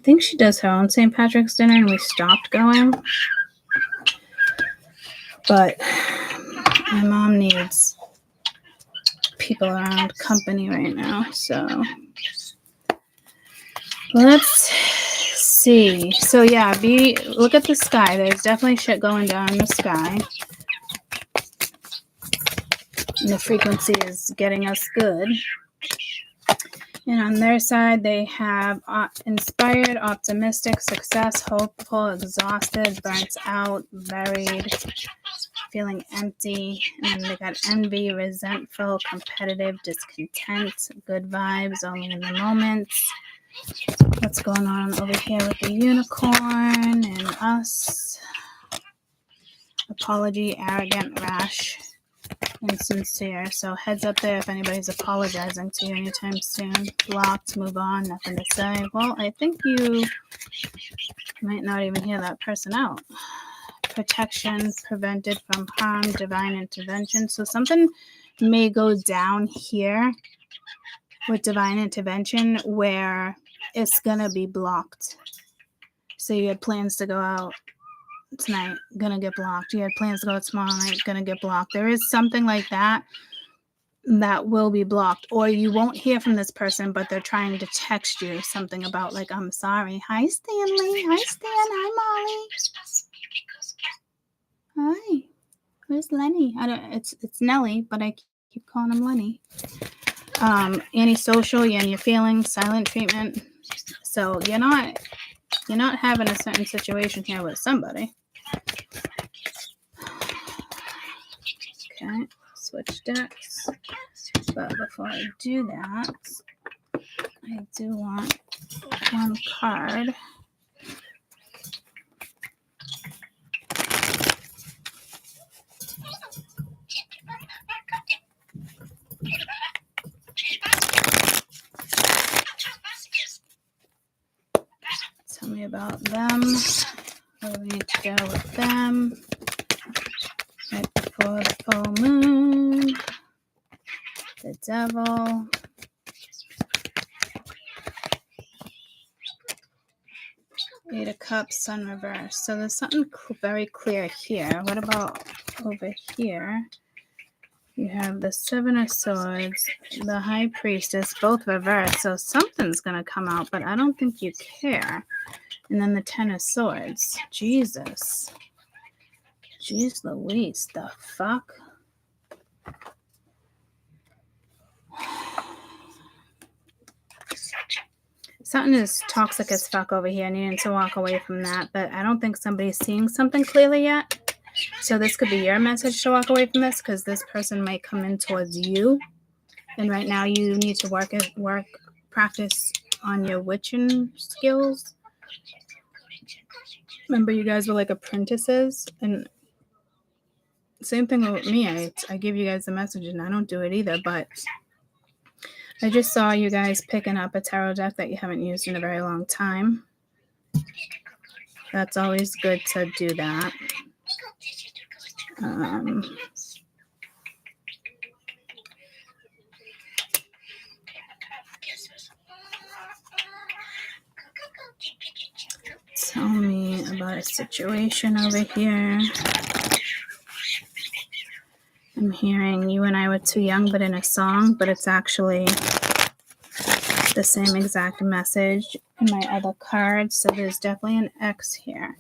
think she does her own St. Patrick's dinner, and we stopped going. But my mom needs people around company right now, so let's see. So yeah, look at the sky. There's definitely shit going down in the sky. And the frequency is getting us good. And on their side, they have inspired, optimistic, success, hopeful, exhausted, burnt out, buried, feeling empty. And then they got envy, resentful, competitive, discontent, good vibes, only in the moment. What's going on over here with the unicorn and us? Apology, arrogant, rash, insincere. So heads up there if anybody's apologizing to you anytime soon. Blocked, move on, nothing to say. Well, I think you might not even hear that person out. Protection, prevented from harm, divine intervention. So something may go down here with divine intervention where it's going to be blocked. So you had plans to go out tonight, gonna get blocked. You had plans to go tomorrow night, gonna get blocked. There is something like that will be blocked, or you won't hear from this person, but they're trying to text you something about like, I'm sorry. Hi, Stanley. Hi, Stan. Hi, Molly. Hi. Where's Lenny? It's Nelly, but I keep calling him Lenny. Antisocial, you're in your feelings, silent treatment. So you're not having a certain situation here with somebody. Okay, switch decks. But before I do that, I do want one card. Tell me about them. Where do we need to go with them? Right before the full moon. The devil. Eight of Cups, Sun reverse. So there's something very clear here. What about over here? You have the Seven of Swords, the High Priestess, both reversed. So something's going to come out, but I don't think you care. And then the Ten of Swords. Jesus. Jeez Louise, the fuck? Something is toxic as fuck over here, needing to walk away from that, but I don't think somebody's seeing something clearly yet. So this could be your message to walk away from this, because this person might come in towards you. And right now you need to practice on your witching skills. Remember, you guys were like apprentices, and same thing with me. I give you guys the message, and I don't do it either, but I just saw you guys picking up a tarot deck that you haven't used in a very long time. That's always good to do that. Tell me about a situation over here. I'm hearing you and I were too young, but in a song, but it's actually the same exact message in my other card. So there's definitely an X here.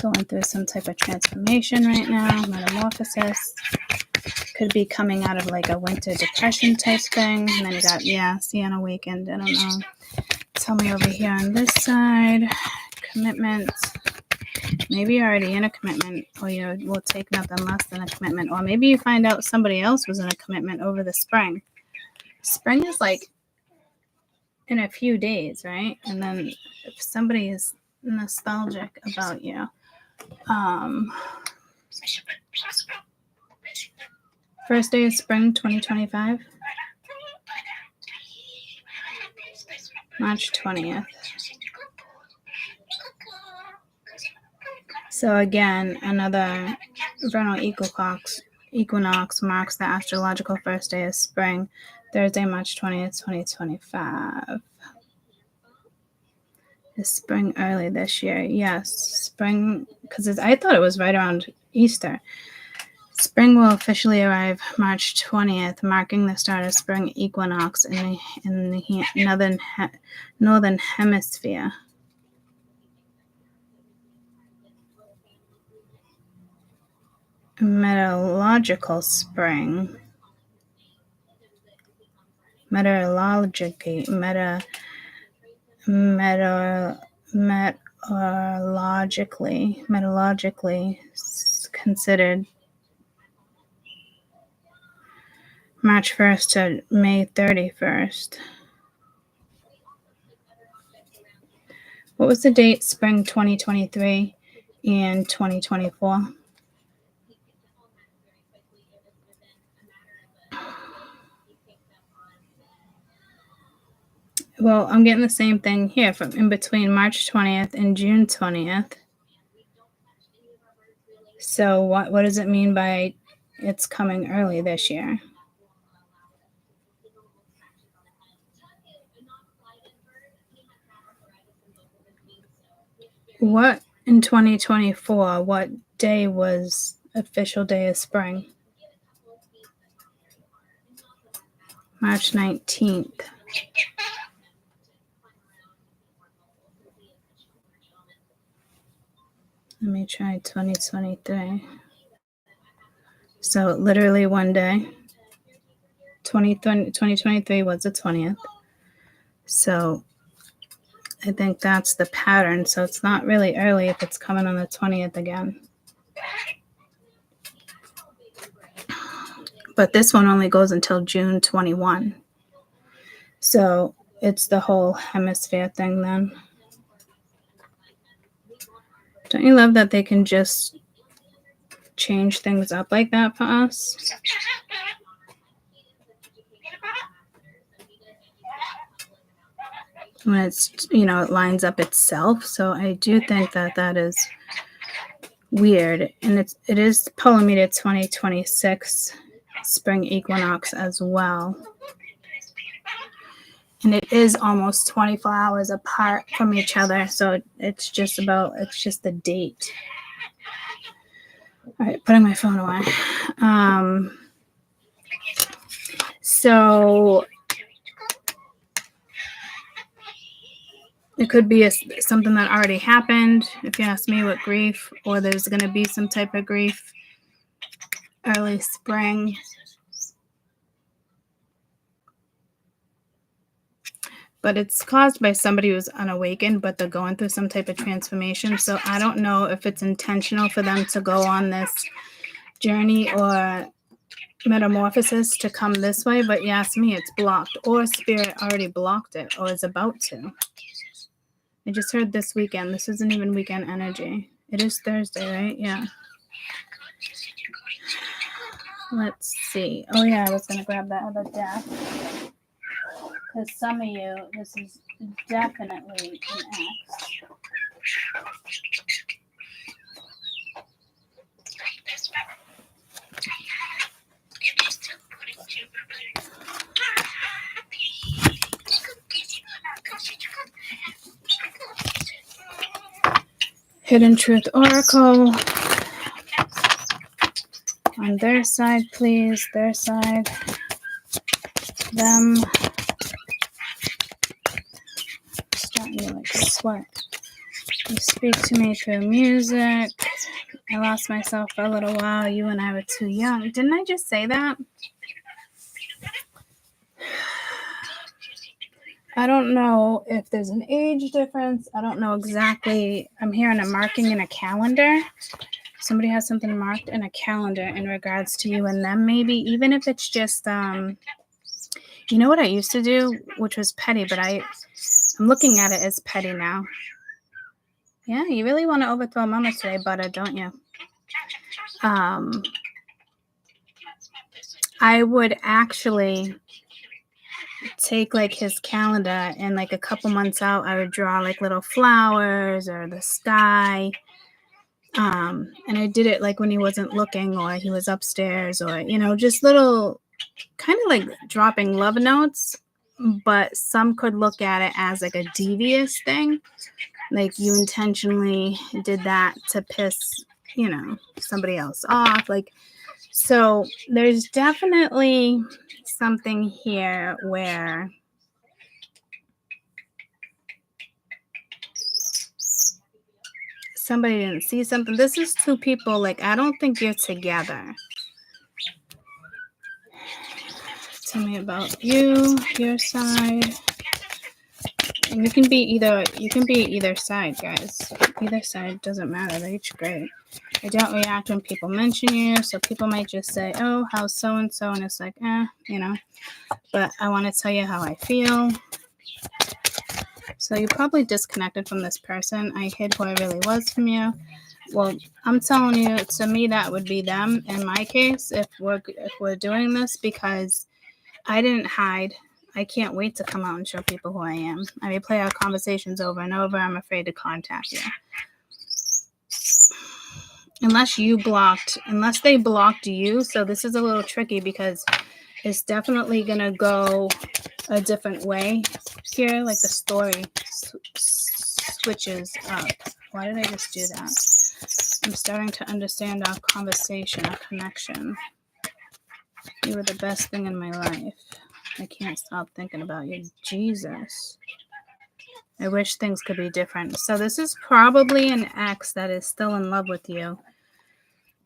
Going through some type of transformation right now, metamorphosis. Could be coming out of like a winter depression type thing. And then you got, Sienna Awakened. I don't know. Tell me over here on this side. Commitment. Maybe you're already in a commitment, or you will take nothing less than a commitment. Or maybe you find out somebody else was in a commitment over the spring. Spring is like in a few days, right? And then if somebody is nostalgic about you, first day of spring 2025, March 20th. So again, another vernal equinox marks the astrological first day of spring. Thursday, March 20th, 2025. Is spring early this year? Yes, spring, because I thought it was right around Easter. Spring will officially arrive March 20th, marking the start of spring equinox in the northern hemisphere. Meteorological spring. Meteorologically considered March 1st to May 31st. What was the date? Spring 2023 and 2024. Well, I'm getting the same thing here from in between March 20th and June 20th. So what does it mean by it's coming early this year? What in 2024, what day was official day of spring? March 19th. Let me try 2023. So literally one day. 2023 was the 20th. So I think that's the pattern. So it's not really early if it's coming on the 20th again. But this one only goes until June 21. So it's the whole hemisphere thing then. Don't you love that they can just change things up like that for us? When it's, it lines up itself. So I do think that is weird. And it is pulling me to 2026 spring equinox as well. And it is almost 24 hours apart from each other. So it's just the date. All right, putting my phone away. So it could be something that already happened, if you ask me, with grief, or there's going to be some type of grief early spring. But it's caused by somebody who's unawakened, but they're going through some type of transformation. So I don't know if it's intentional for them to go on this journey or metamorphosis to come this way. But you ask me, it's blocked, or spirit already blocked it or is about to. I just heard this weekend. This isn't even weekend energy. It is Thursday, right? Yeah. Let's see. Oh, yeah, I was going to grab that other deck. Because some of you, this is definitely an X. Hidden Truth Oracle. On their side, please. Their side. Them. Starting to sweat. You speak to me through music. I lost myself for a little while. You and I were too young. Didn't I just say that? I don't know if there's an age difference. I don't know exactly. I'm hearing a marking in a calendar. Somebody has something marked in a calendar in regards to you and them, maybe, even if it's just, you know what I used to do, which was petty, but I'm looking at it as petty now. Yeah, you really want to overthrow Mama today, Butter, don't you? I would actually take like his calendar and like a couple months out, I would draw like little flowers or the sky. And I did it like when he wasn't looking or he was upstairs or, just little kind of like dropping love notes, but some could look at it as like a devious thing. Like you intentionally did that to piss, somebody else off. Like, so there's definitely something here where somebody didn't see something. This is two people, like, I don't think you're together. Tell me about you, your side. And you can be either side, guys. Either side doesn't matter. They're each great. I don't react when people mention you, so people might just say, oh, how's so-and-so? And it's like, but I want to tell you how I feel. So you probably disconnected from this person. I hid who I really was from you. Well, I'm telling you, to me, that would be them in my case if we're doing this, because I didn't hide. I can't wait to come out and show people who I am. I replay our conversations over and over. I'm afraid to contact you. Unless they blocked you. So this is a little tricky because it's definitely going to go a different way here. Like the story switches up. Why did I just do that? I'm starting to understand our conversation, our connection. You were the best thing in my life. I can't stop thinking about you. Jesus. I wish things could be different. So this is probably an ex that is still in love with you,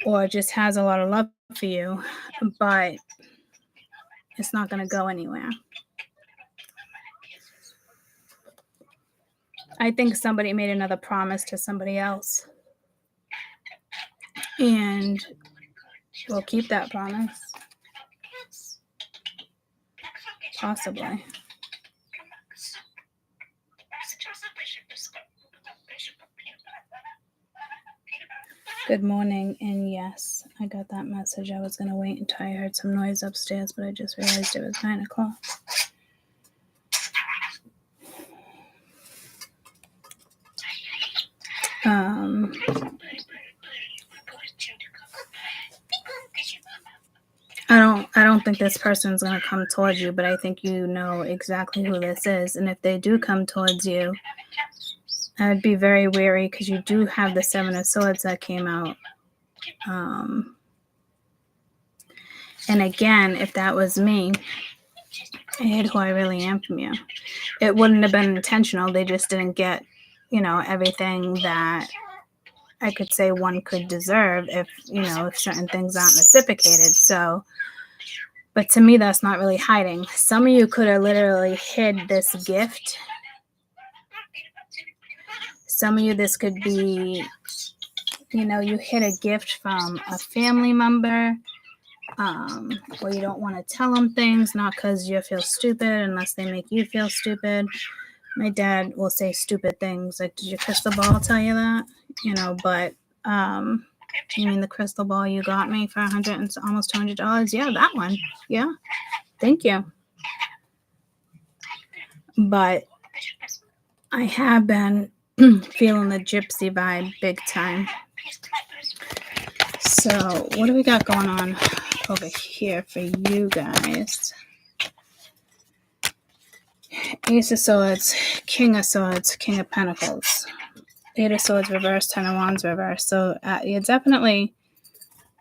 or just has a lot of love for you, but it's not going to go anywhere. I think somebody made another promise to somebody else, and will keep that promise. Possibly. Good morning, and yes, I got that message. I was going to wait until I heard some noise upstairs, but I just realized it was 9 o'clock. I don't think this person's going to come towards you, but I think you know exactly who this is. And if they do come towards you, I would be very wary, because you do have the 7 of Swords that came out. And again, if that was me, I hid who I really am from you. It wouldn't have been intentional. They just didn't get, everything that I could say one could deserve if certain things aren't reciprocated. So, but to me, that's not really hiding. Some of you could have literally hid this gift. Some of you, this could be, you hid a gift from a family member, or you don't want to tell them things, not because you feel stupid, unless they make you feel stupid. My dad will say stupid things like, did your crystal ball tell you that? But you mean the crystal ball you got me for almost $200? Yeah, that one. Yeah, thank you. But I have been feeling the gypsy vibe big time. So what do we got going on over here for you guys? Ace of Swords, King of Swords, King of Pentacles, 8 of Swords reversed, 10 of Wands reversed. So you definitely,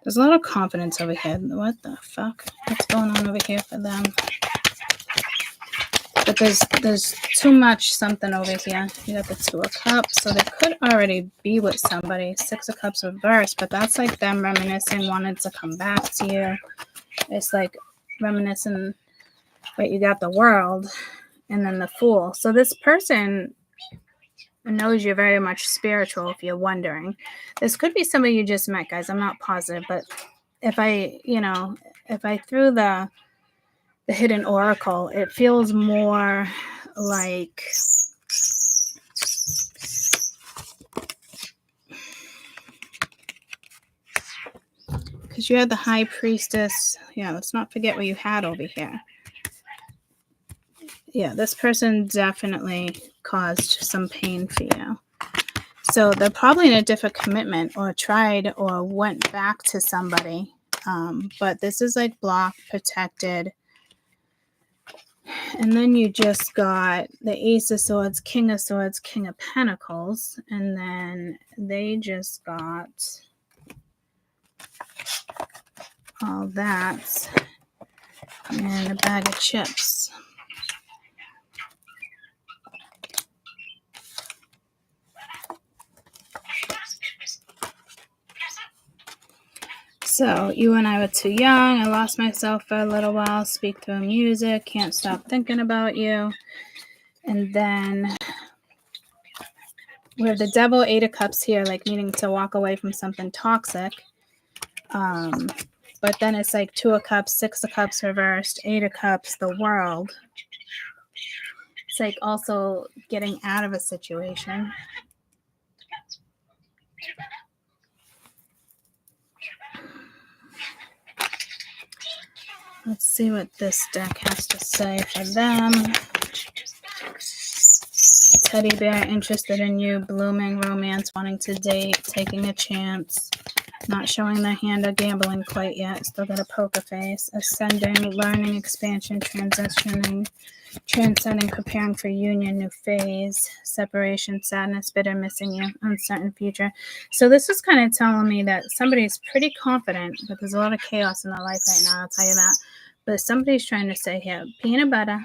there's a lot of confidence over here. What the fuck? What's going on over here for them? But there's too much something over here. You got the 2 of Cups, so they could already be with somebody. 6 of Cups reversed, but that's like them reminiscing, wanting to come back to you. It's like reminiscing, wait, you got the World and then the Fool. So this person knows you're very much spiritual, if you're wondering. This could be somebody you just met, guys. I'm not positive, but if I threw the hidden oracle, it feels more like because you had the High Priestess. Yeah, let's not forget what you had over here. Yeah, this person definitely caused some pain for you. So they're probably in a different commitment, or tried or went back to somebody But this is like blocked, protected. And then you just got the Ace of Swords, King of Swords, King of Pentacles. And then they just got all that and a bag of chips. So you and I were too young. I lost myself for a little while. Speak through music. Can't stop thinking about you. And then we have the Devil, 8 of Cups here, like needing to walk away from something toxic. But then it's like 2 of Cups, 6 of Cups reversed, 8 of Cups, the World. It's like also getting out of a situation. Let's see what this deck has to say for them. Teddy bear, interested in you, blooming, romance, wanting to date, taking a chance, not showing their hand or gambling quite yet, still got a poker face, ascending, learning, expansion, transitioning, transcending, preparing for union, new phase, separation, sadness, bitter, missing you, uncertain future. So this is kind of telling me that somebody's pretty confident, but there's a lot of chaos in their life right now, I'll tell you that. But somebody's trying to say here, peanut butter,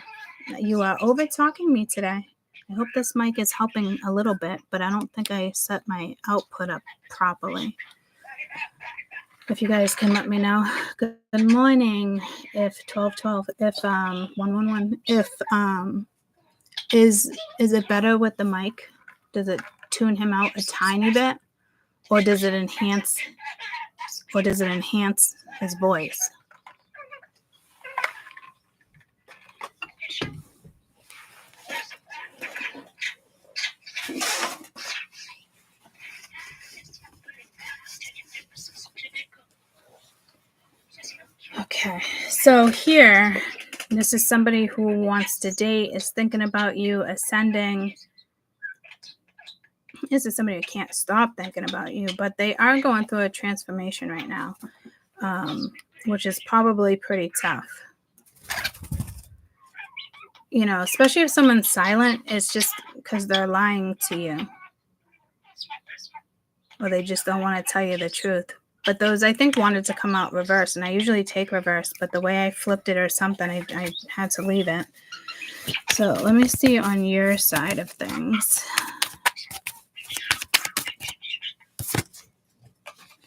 you are over talking me today. I hope this mic is helping a little bit, but I don't think I set my output up properly. If you guys can let me know. Good morning. If 1212, if 111, if is it better with the mic? Does it tune him out a tiny bit, or does it enhance his voice? Okay, so here, this is somebody who wants to date, is thinking about you, ascending. This is somebody who can't stop thinking about you, but they are going through a transformation right now, which is probably pretty tough. You know, especially if someone's silent, it's just because they're lying to you. Or they just don't want to tell you the truth. But those, I think, wanted to come out reverse. And I usually take reverse, but the way I flipped it or something, I had to leave it. So let me see on your side of things.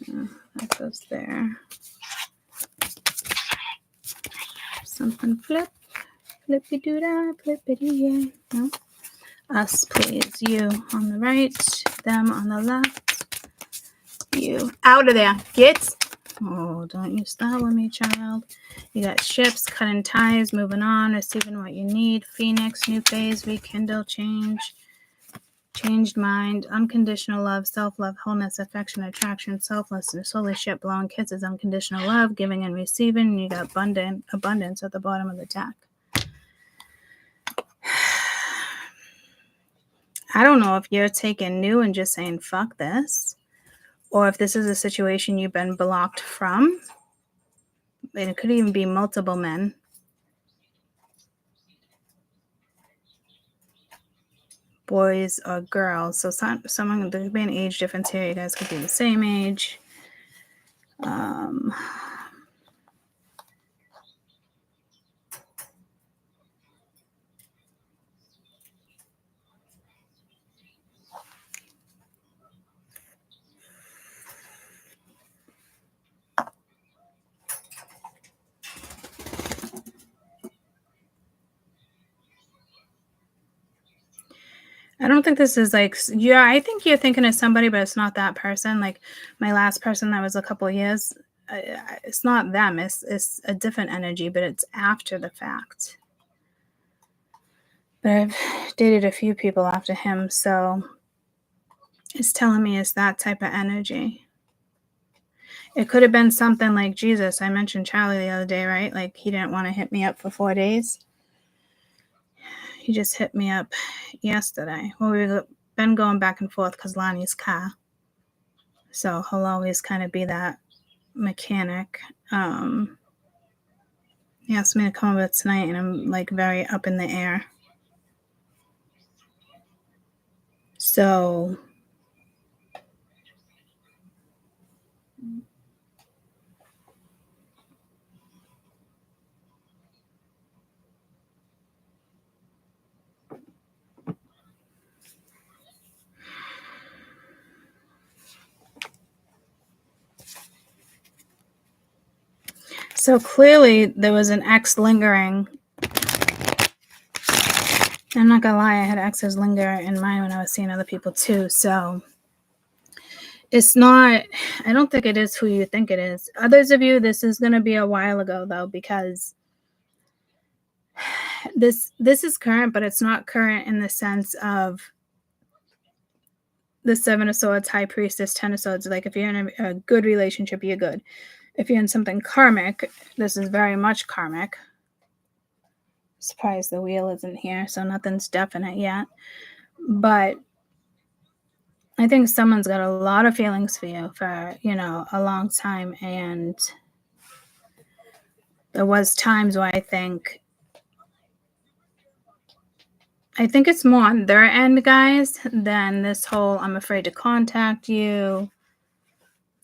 That goes there. Something flip. Flippy-doo-dah, flippity-yeah. No? Us, please. You on the right. Them on the left. You out of there. Get. Oh, don't you start with me, child. You got ships, cutting ties, moving on, receiving what you need. Phoenix, new phase, rekindle, change. Changed mind, unconditional love, self-love, wholeness, affection, attraction, selflessness, holy shit, blowing kisses, unconditional love, giving and receiving. And you got abundance at the bottom of the deck. I don't know if you're taking new and just saying, fuck this. Or if this is a situation you've been blocked from. And it could even be multiple men. Boys or girls. So someone, there could be an age difference here. You guys could be the same age. I don't think this is like, yeah, I think you're thinking of somebody, but it's not that person. Like my last person that was a couple of years, it's not them. It's a different energy, but it's after the fact. But I've dated a few people after him, so it's telling me it's that type of energy. It could have been something like Jesus. I mentioned Charlie the other day, right? Like he didn't want to hit me up for 4 days. He just hit me up yesterday. Well, we've been going back and forth because Lonnie's car. So he'll always kind of be that mechanic. He asked me to come over tonight, and I'm like very up in the air. So clearly there was an ex lingering. I'm not gonna lie, I had exes linger in mine when I was seeing other people too. So it's not, I don't think it is who you think it is. Others of you, this is gonna be a while ago though, because this is current, but it's not current in the sense of the Seven of Swords, High Priestess, Ten of Swords. Like if you're in a good relationship, you're good. If you're in something karmic, this is very much karmic. Surprised the wheel isn't here, so nothing's definite yet. But I think someone's got a lot of feelings for you for, a long time. And there was times where I think it's more on their end, guys, than this whole I'm afraid to contact you.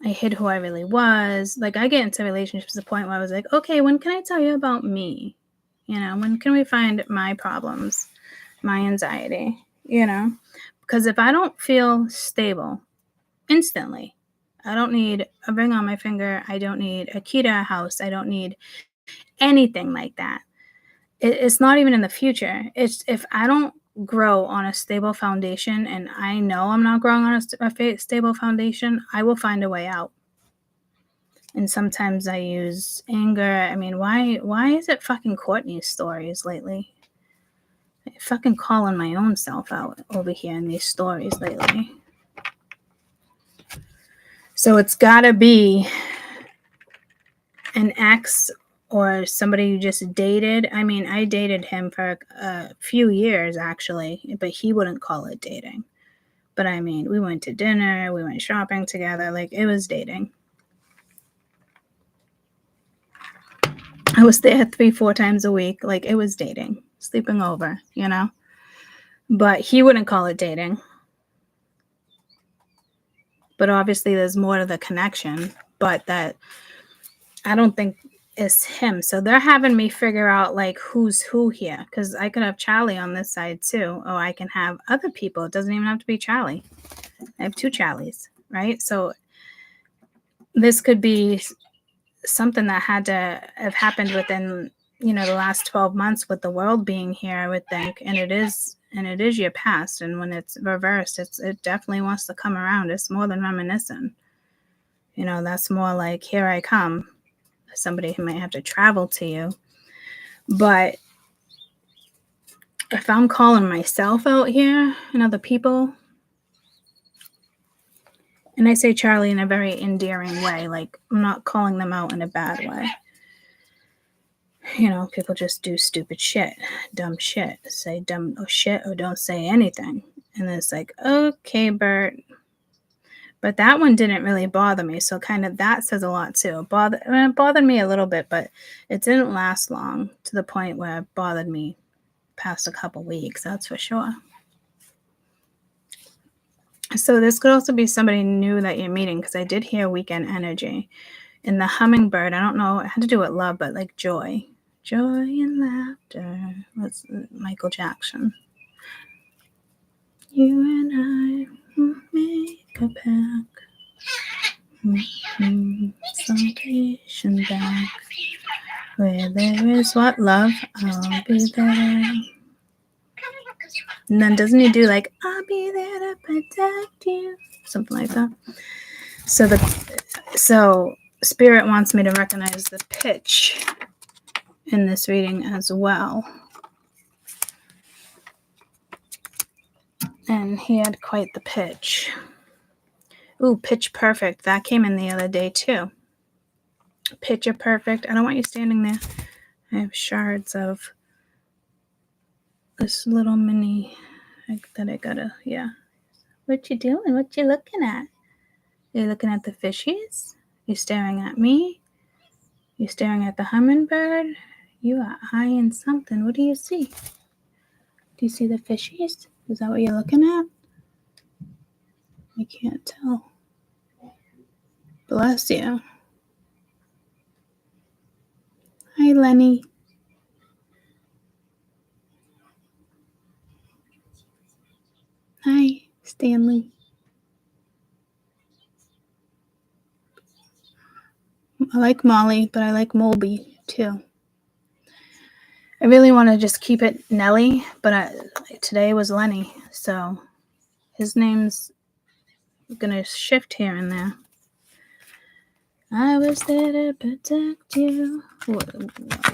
I hid who I really was. Like, I get into relationships to the point where I was like, okay, when can I tell you about me? When can we find my problems, my anxiety, Because if I don't feel stable instantly, I don't need a ring on my finger. I don't need a key to a house. I don't need anything like that. It's not even in the future. It's if I don't grow on a stable foundation, and I know I'm not growing on a stable foundation, I will find a way out. And sometimes I use anger. I mean, why is it fucking Courtney's stories lately? I'm fucking calling my own self out over here in these stories lately. So it's gotta be an ex or somebody you just dated. I mean, I dated him for a few years actually, but he wouldn't call it dating. But I mean, we went to dinner, we went shopping together, like it was dating. I was there 3-4 times a week, like it was dating, sleeping over, But he wouldn't call it dating. But obviously there's more to the connection, but that I don't think is him. So they're having me figure out like who's who here, because I could have Charlie on this side too, or I can have other people. It doesn't even have to be Charlie. I have 2 Charlies, right? So this could be something that had to have happened within, the last 12 months with the world being here, I would think. And it is your past. And when it's reversed, it definitely wants to come around. It's more than reminiscent. That's more like, here I come. Somebody who might have to travel to you. But if I'm calling myself out here and other people, and I say Charlie in a very endearing way, like I'm not calling them out in a bad way. People just do stupid shit, dumb shit, say dumb shit or don't say anything. And it's like, okay, Bert. But that one didn't really bother me. So kind of that says a lot too. It bothered me a little bit, but it didn't last long to the point where it bothered me past a couple weeks. That's for sure. So this could also be somebody new that you're meeting, because I did hear weekend energy. In the hummingbird, I don't know, it had to do with love, but like joy. Joy and laughter. That's Michael Jackson. You and I make a pact. Salvation back. Where there is what love, I'll be there. And then doesn't he do like, I'll be there to protect you? Something like that. So Spirit wants me to recognize the pitch in this reading as well. And he had quite the pitch. Ooh, pitch perfect. That came in the other day too. Picture perfect. I don't want you standing there. I have shards of this little mini that I gotta, yeah. What you doing? What you looking at? Are you looking at the fishies? You staring at me? You staring at the hummingbird? You are eyeing something. What do you see? Do you see the fishies? Is that what you're looking at? I can't tell. Bless you. Hi, Lenny. Hi, Stanley. I like Molly, but I like Molby too. I really want to just keep it Nelly, but today was Lenny, so his name's going to shift here and there. I was there to protect you.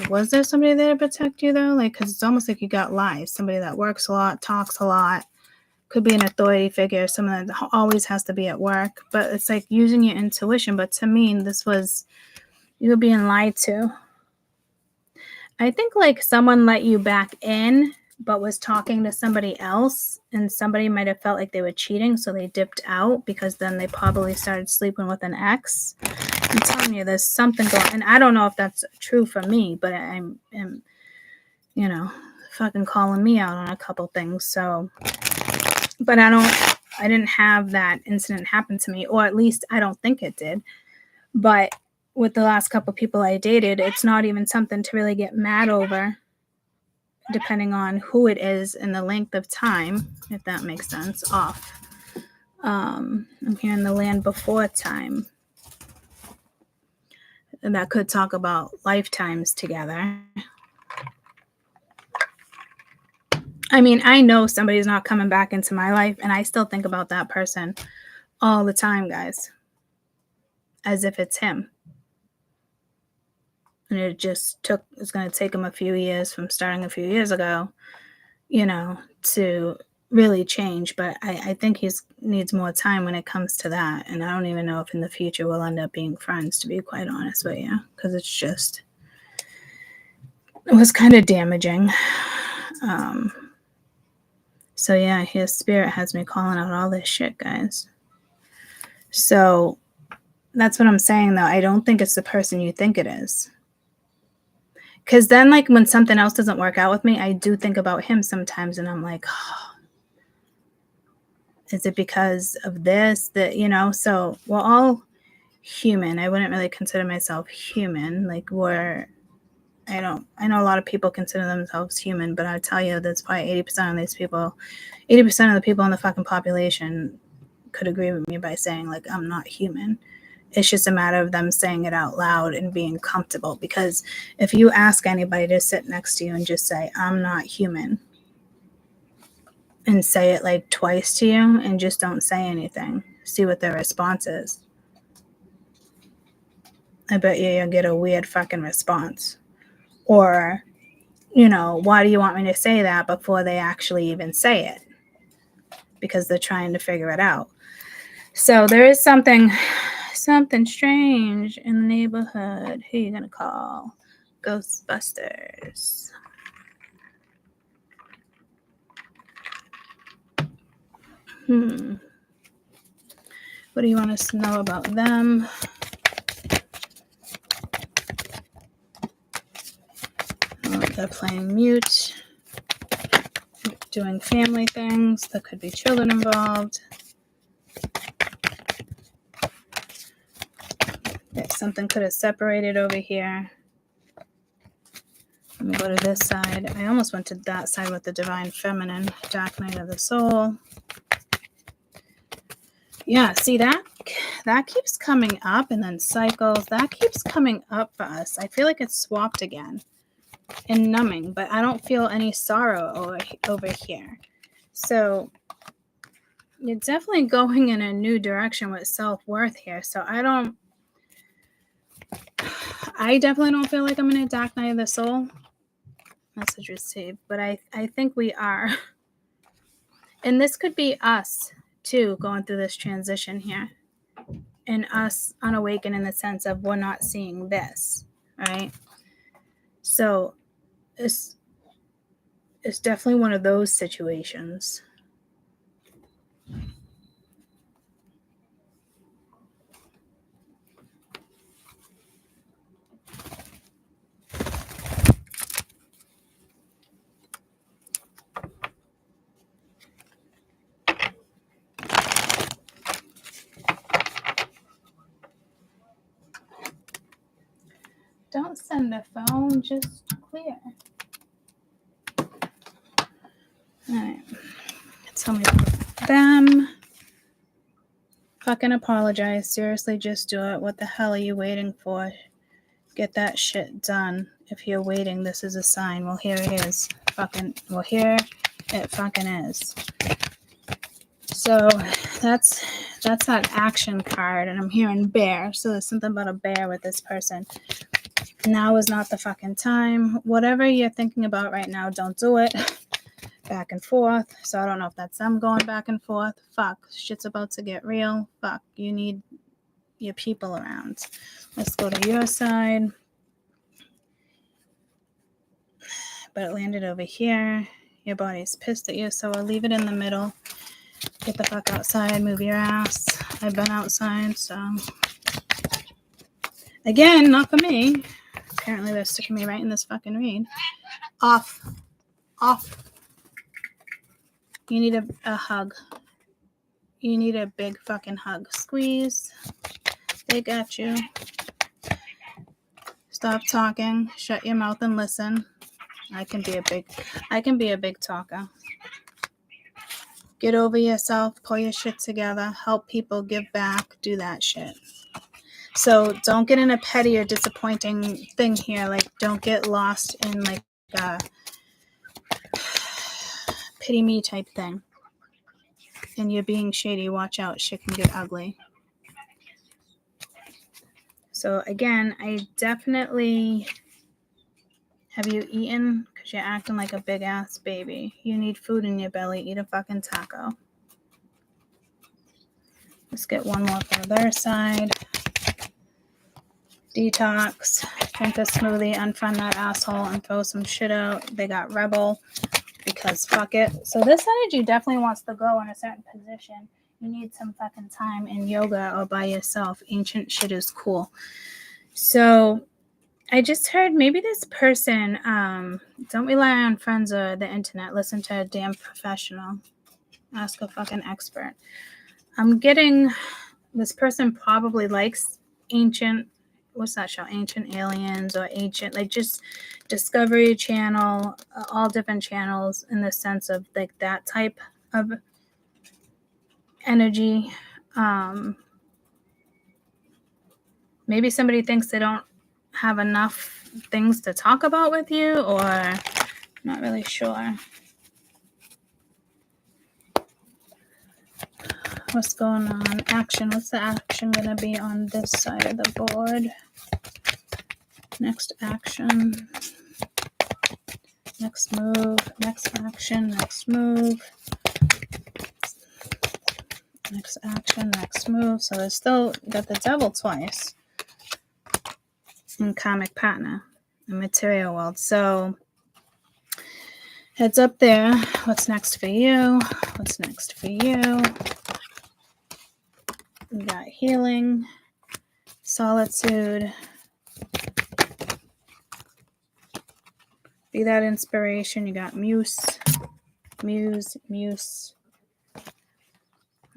Was there somebody there to protect you, though? Like, because it's almost like you got lies. Somebody that works a lot, talks a lot, could be an authority figure, someone that always has to be at work. But it's like using your intuition. But to me, this was, you were being lied to. I think like someone let you back in, but was talking to somebody else, and somebody might have felt like they were cheating, so they dipped out because then they probably started sleeping with an ex. I'm telling you, there's something going on. And I don't know if that's true for me, but I'm you know, fucking calling me out on a couple things. So, but I didn't have that incident happen to me, or at least I don't think it did. But with the last couple people I dated, it's not even something to really get mad over, depending on who it is and the length of time, if that makes sense, off. I'm here in the land before time. And that could talk about lifetimes together. I mean, I know somebody's not coming back into my life, and I still think about that person all the time, guys, as if it's him. And it's going to take him a few years from starting a few years ago, to really change. But I think he needs more time when it comes to that. And I don't even know if in the future we'll end up being friends, to be quite honest with you, because it was kind of damaging. So yeah, his spirit has me calling out all this shit, guys. So that's what I'm saying, though. I don't think it's the person you think it is. Because then, like, when something else doesn't work out with me, I do think about him sometimes, and I'm like, oh, is it because of this? So we're all human. I wouldn't really consider myself human. Like, I know a lot of people consider themselves human, but I tell you, that's probably 80% of these people, 80% of the people in the fucking population could agree with me by saying, like, I'm not human. It's just a matter of them saying it out loud and being comfortable. Because if you ask anybody to sit next to you and just say, I'm not human, and say it like twice to you and just don't say anything, see what their response is. I bet you'll get a weird fucking response. Or, why do you want me to say that before they actually even say it? Because they're trying to figure it out. So there is something strange in the neighborhood. Who are you gonna call? Ghostbusters. What do you want us to know about them? Oh, they're playing mute, doing family things. There could be children involved. Something could have separated over here. Let me go to this side. I almost went to that side with the Divine Feminine, Dark Night of the Soul. Yeah, see that keeps coming up, and then cycles. That keeps coming up for us. I feel like it's swapped again. And numbing, but I don't feel any sorrow over here. So you're definitely going in a new direction with self-worth here. So I definitely don't feel like I'm in a dark night of the soul. Message received. But I think we are. And this could be us too, going through this transition here. And us unawakened in the sense of we're not seeing this, right? So it's definitely one of those situations. the phone just clear. Alright. Tell me them. Fucking apologize. Seriously, just do it. What the hell are you waiting for? Get that shit done. If you're waiting, this is a sign. Well, here it is. Here it fucking is. So that's that action card, and I'm hearing bear. So there's something about a bear with this person. Now is not the fucking time. Whatever you're thinking about right now, don't do it. Back and forth. So I don't know if that's them going back and forth. Fuck. Shit's about to get real. Fuck. You need your people around. Let's go to your side. But it landed over here. Your body's pissed at you, so I'll leave it in the middle. Get the fuck outside. Move your ass. I've been outside, so. Again, not for me. Apparently they're sticking me right in this fucking read. Off. You need a hug. You need a big fucking hug. Squeeze. They got you. Stop talking. Shut your mouth and listen. I can be a big talker. Get over yourself. Pull your shit together. Help people. Give back. Do that shit. So don't get in a petty or disappointing thing here. Like, don't get lost in like a pity me type thing. And you're being shady. Watch out. Shit can get ugly. So again, I definitely... Have you eaten? Because you're acting like a big ass baby. You need food in your belly. Eat a fucking taco. Let's get one more from their side. Detox. Drink a smoothie. Unfriend that asshole and throw some shit out. They got rebel. Because fuck it. So this energy definitely wants to go in a certain position. You need some fucking time in yoga or by yourself. Ancient shit is cool. So I just heard maybe this person, don't rely on friends or the internet. Listen to a damn professional. Ask a fucking expert. I'm getting this person probably likes ancient, what's that show? Ancient Aliens or ancient, like just Discovery Channel, all different channels in the sense of like that type of energy. Maybe somebody thinks they don't have enough things to talk about with you, or not really sure. What's going on? Action. What's the action going to be on this side of the board? Next action. Next move. Next action. Next move. Next action. Next move. So there's still got the devil twice. And karmic partner. The material world. So heads up there. What's next for you? What's next for you? We got healing, solitude, be that inspiration. You got muse.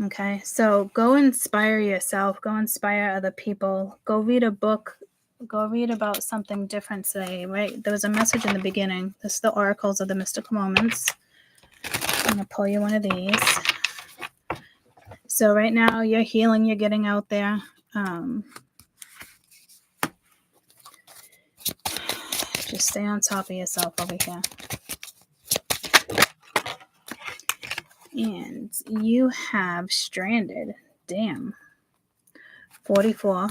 Okay, so go inspire yourself. Go inspire other people. Go read a book. Go read about something different today, right? There was a message in the beginning. This is the oracles of the mystical moments. I'm going to pull you one of these. So right now you're healing, you're getting out there. Just stay on top of yourself over here. And you have stranded. Damn. 44.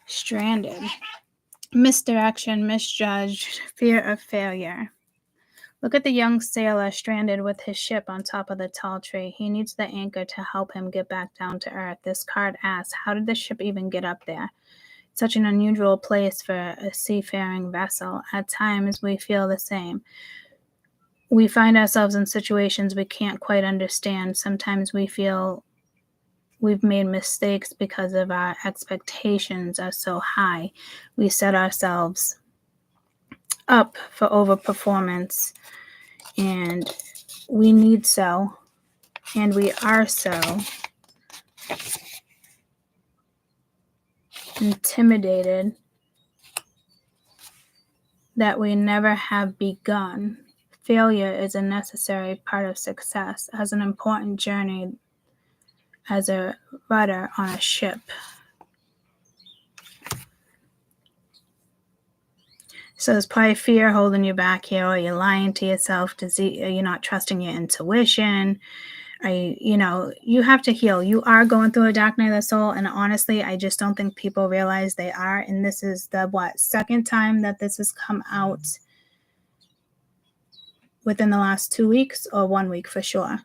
Stranded. Misdirection, misjudged, fear of failure. Look at the young sailor stranded with his ship on top of the tall tree. He needs the anchor to help him get back down to earth. This card asks, how did the ship even get up there? Such an unusual place for a seafaring vessel. At times, we feel the same. We find ourselves in situations we can't quite understand. Sometimes we feel we've made mistakes because of our expectations are so high. We set ourselves up for overperformance, and we need so, and we are so, intimidated that we never have begun. Failure is a necessary part of success, as an important journey as a rudder on a ship. So there's probably fear holding you back here, or you're lying to yourself, you're not trusting your intuition. You have to heal. You are going through a dark night of the soul, and honestly, I just don't think people realize they are. And this is the second time that this has come out within the last 2 weeks, or 1 week for sure,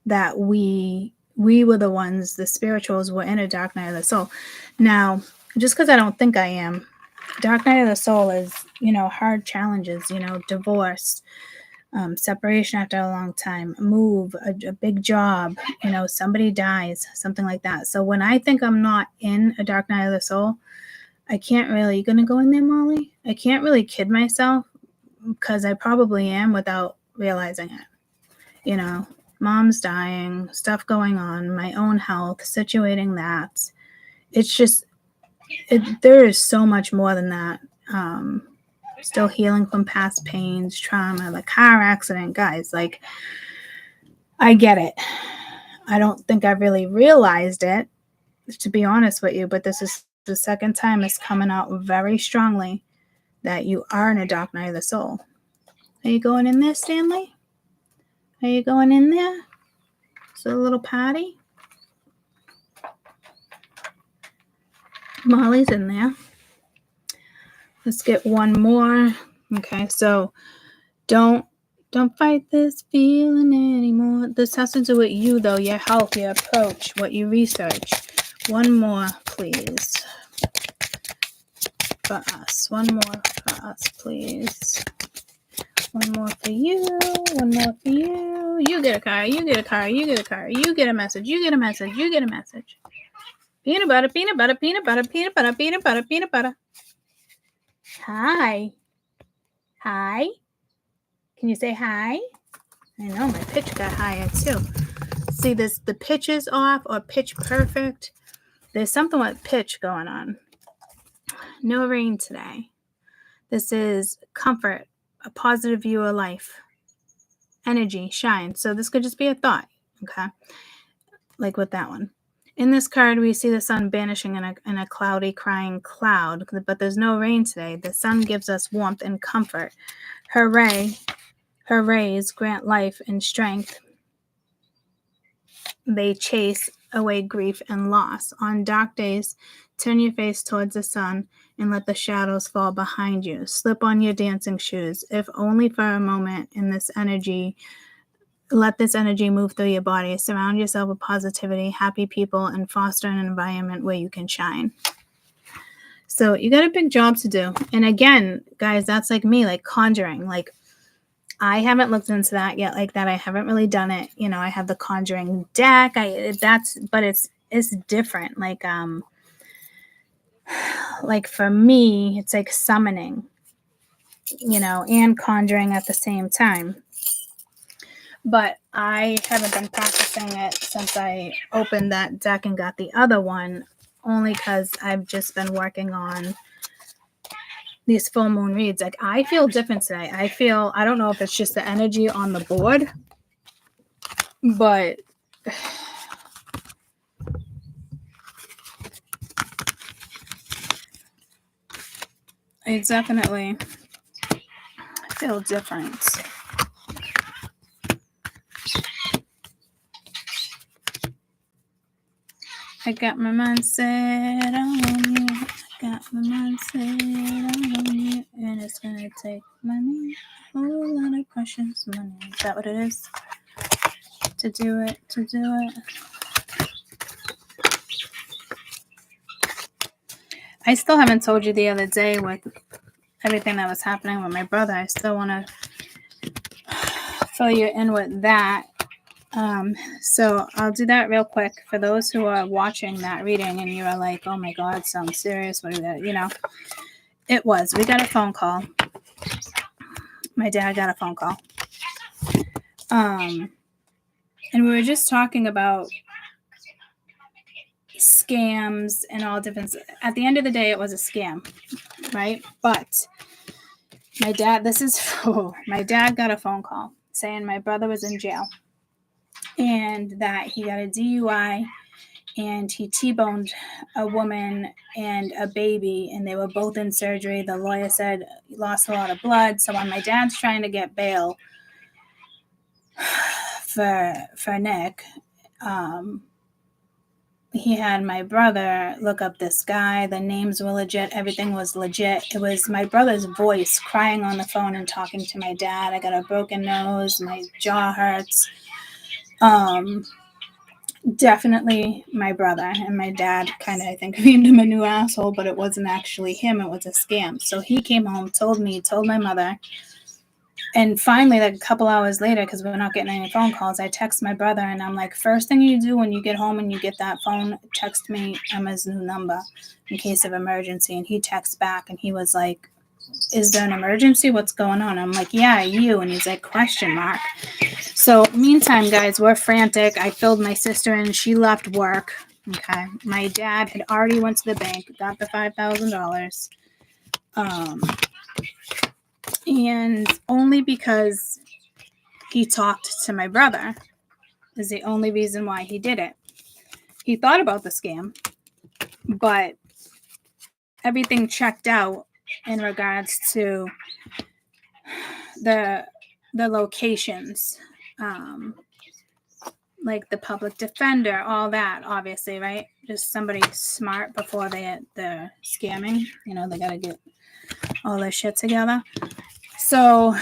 that we were the ones, the spirituals were in a dark night of the soul. Now, just because I don't think I am, dark night of the soul is, hard challenges, divorce, separation after a long time, move, a big job, somebody dies, something like that. So when I think I'm not in a dark night of the soul, I can't really, you gonna go in there, Molly? I can't really kid myself, because I probably am without realizing it. Mom's dying, stuff going on, my own health, situating that. It's just, there is so much more than that. Still healing from past pains, trauma, the car accident, guys. Like, I get it. I don't think I've really realized it, to be honest with you, but this is the second time it's coming out very strongly that you are in a dark night of the soul. Are you going in there, Stanley? Are you going in there? Is it a little party? Molly's in there. Let's get one more. Okay, so don't fight this feeling anymore. This has to do with you, though, your health, your approach, what you research. One more, please, for us. One more for us, please. One more for you. One more for you. You get a car. You get a car. You get a car. You get a message. You get a message. You get a message. Peanut butter, peanut butter, peanut butter, peanut butter, peanut butter, peanut butter. Hi. Hi. Can you say hi? I know, my pitch got higher too. See, the pitch is off, or pitch perfect. There's something with pitch going on. No rain today. This is comfort, a positive view of life, energy, shine. So this could just be a thought, okay? Like with that one. In this card, we see the sun vanishing in a cloudy, crying cloud, but there's no rain today. The sun gives us warmth and comfort. Her rays grant life and strength. They chase away grief and loss. On dark days, turn your face towards the sun and let the shadows fall behind you. Slip on your dancing shoes, if only for a moment, in this energy. Let this energy move through your body. Surround yourself with positivity, happy people, and foster an environment where you can shine. So you got a big job to do. And again, guys, that's like me, like conjuring. Like, I haven't looked into that yet like that. I haven't really done it. I have the conjuring deck. But it's different. Like for me, it's like summoning, and conjuring at the same time. But I haven't been practicing it since I opened that deck and got the other one, only because I've just been working on these full moon reads. Like, I feel different today. I don't know if it's just the energy on the board, but I definitely feel different. I got my mind set on you. Got my mind set on you. And it's going to take money. A whole lot of precious money. Is that what it is? To do it. I still haven't told you the other day with everything that was happening with my brother. I still want to fill you in with that. So I'll do that real quick for those who are watching that reading and you are like, oh my God, sounds serious. What is that? It was. We got a phone call. My dad got a phone call. And we were just talking about scams and all different. At the end of the day, it was a scam, right? But my dad, my dad got a phone call saying my brother was in jail and that he got a DUI and he T-boned a woman and a baby, and they were both in surgery. The lawyer said he lost a lot of blood. So when my dad's trying to get bail for Nick, he had my brother look up this guy. The names were legit. Everything was legit. It was my brother's voice crying on the phone and talking to my dad. I got a broken nose. My jaw hurts. Definitely my brother, and my dad kind of, I think, named him a new asshole, but it wasn't actually him. It was a scam. So he came home, told my mother, and finally, like a couple hours later, because we're not getting any phone calls, I text my brother, and I'm like, first thing you do when you get home and you get that phone, text me Emma's new number in case of emergency. And he texts back, and he was like, is there an emergency? What's going on? I'm like, yeah, you. And he's like, question mark. So meantime, guys, we're frantic. I filled my sister in. She left work. Okay. My dad had already went to the bank, got the $5,000. And only because he talked to my brother is the only reason why he did it. He thought about the scam, but everything checked out in regards to the locations, like the public defender, all that, obviously, right? Just somebody smart before they're scamming. You know, they got to get all their shit together. So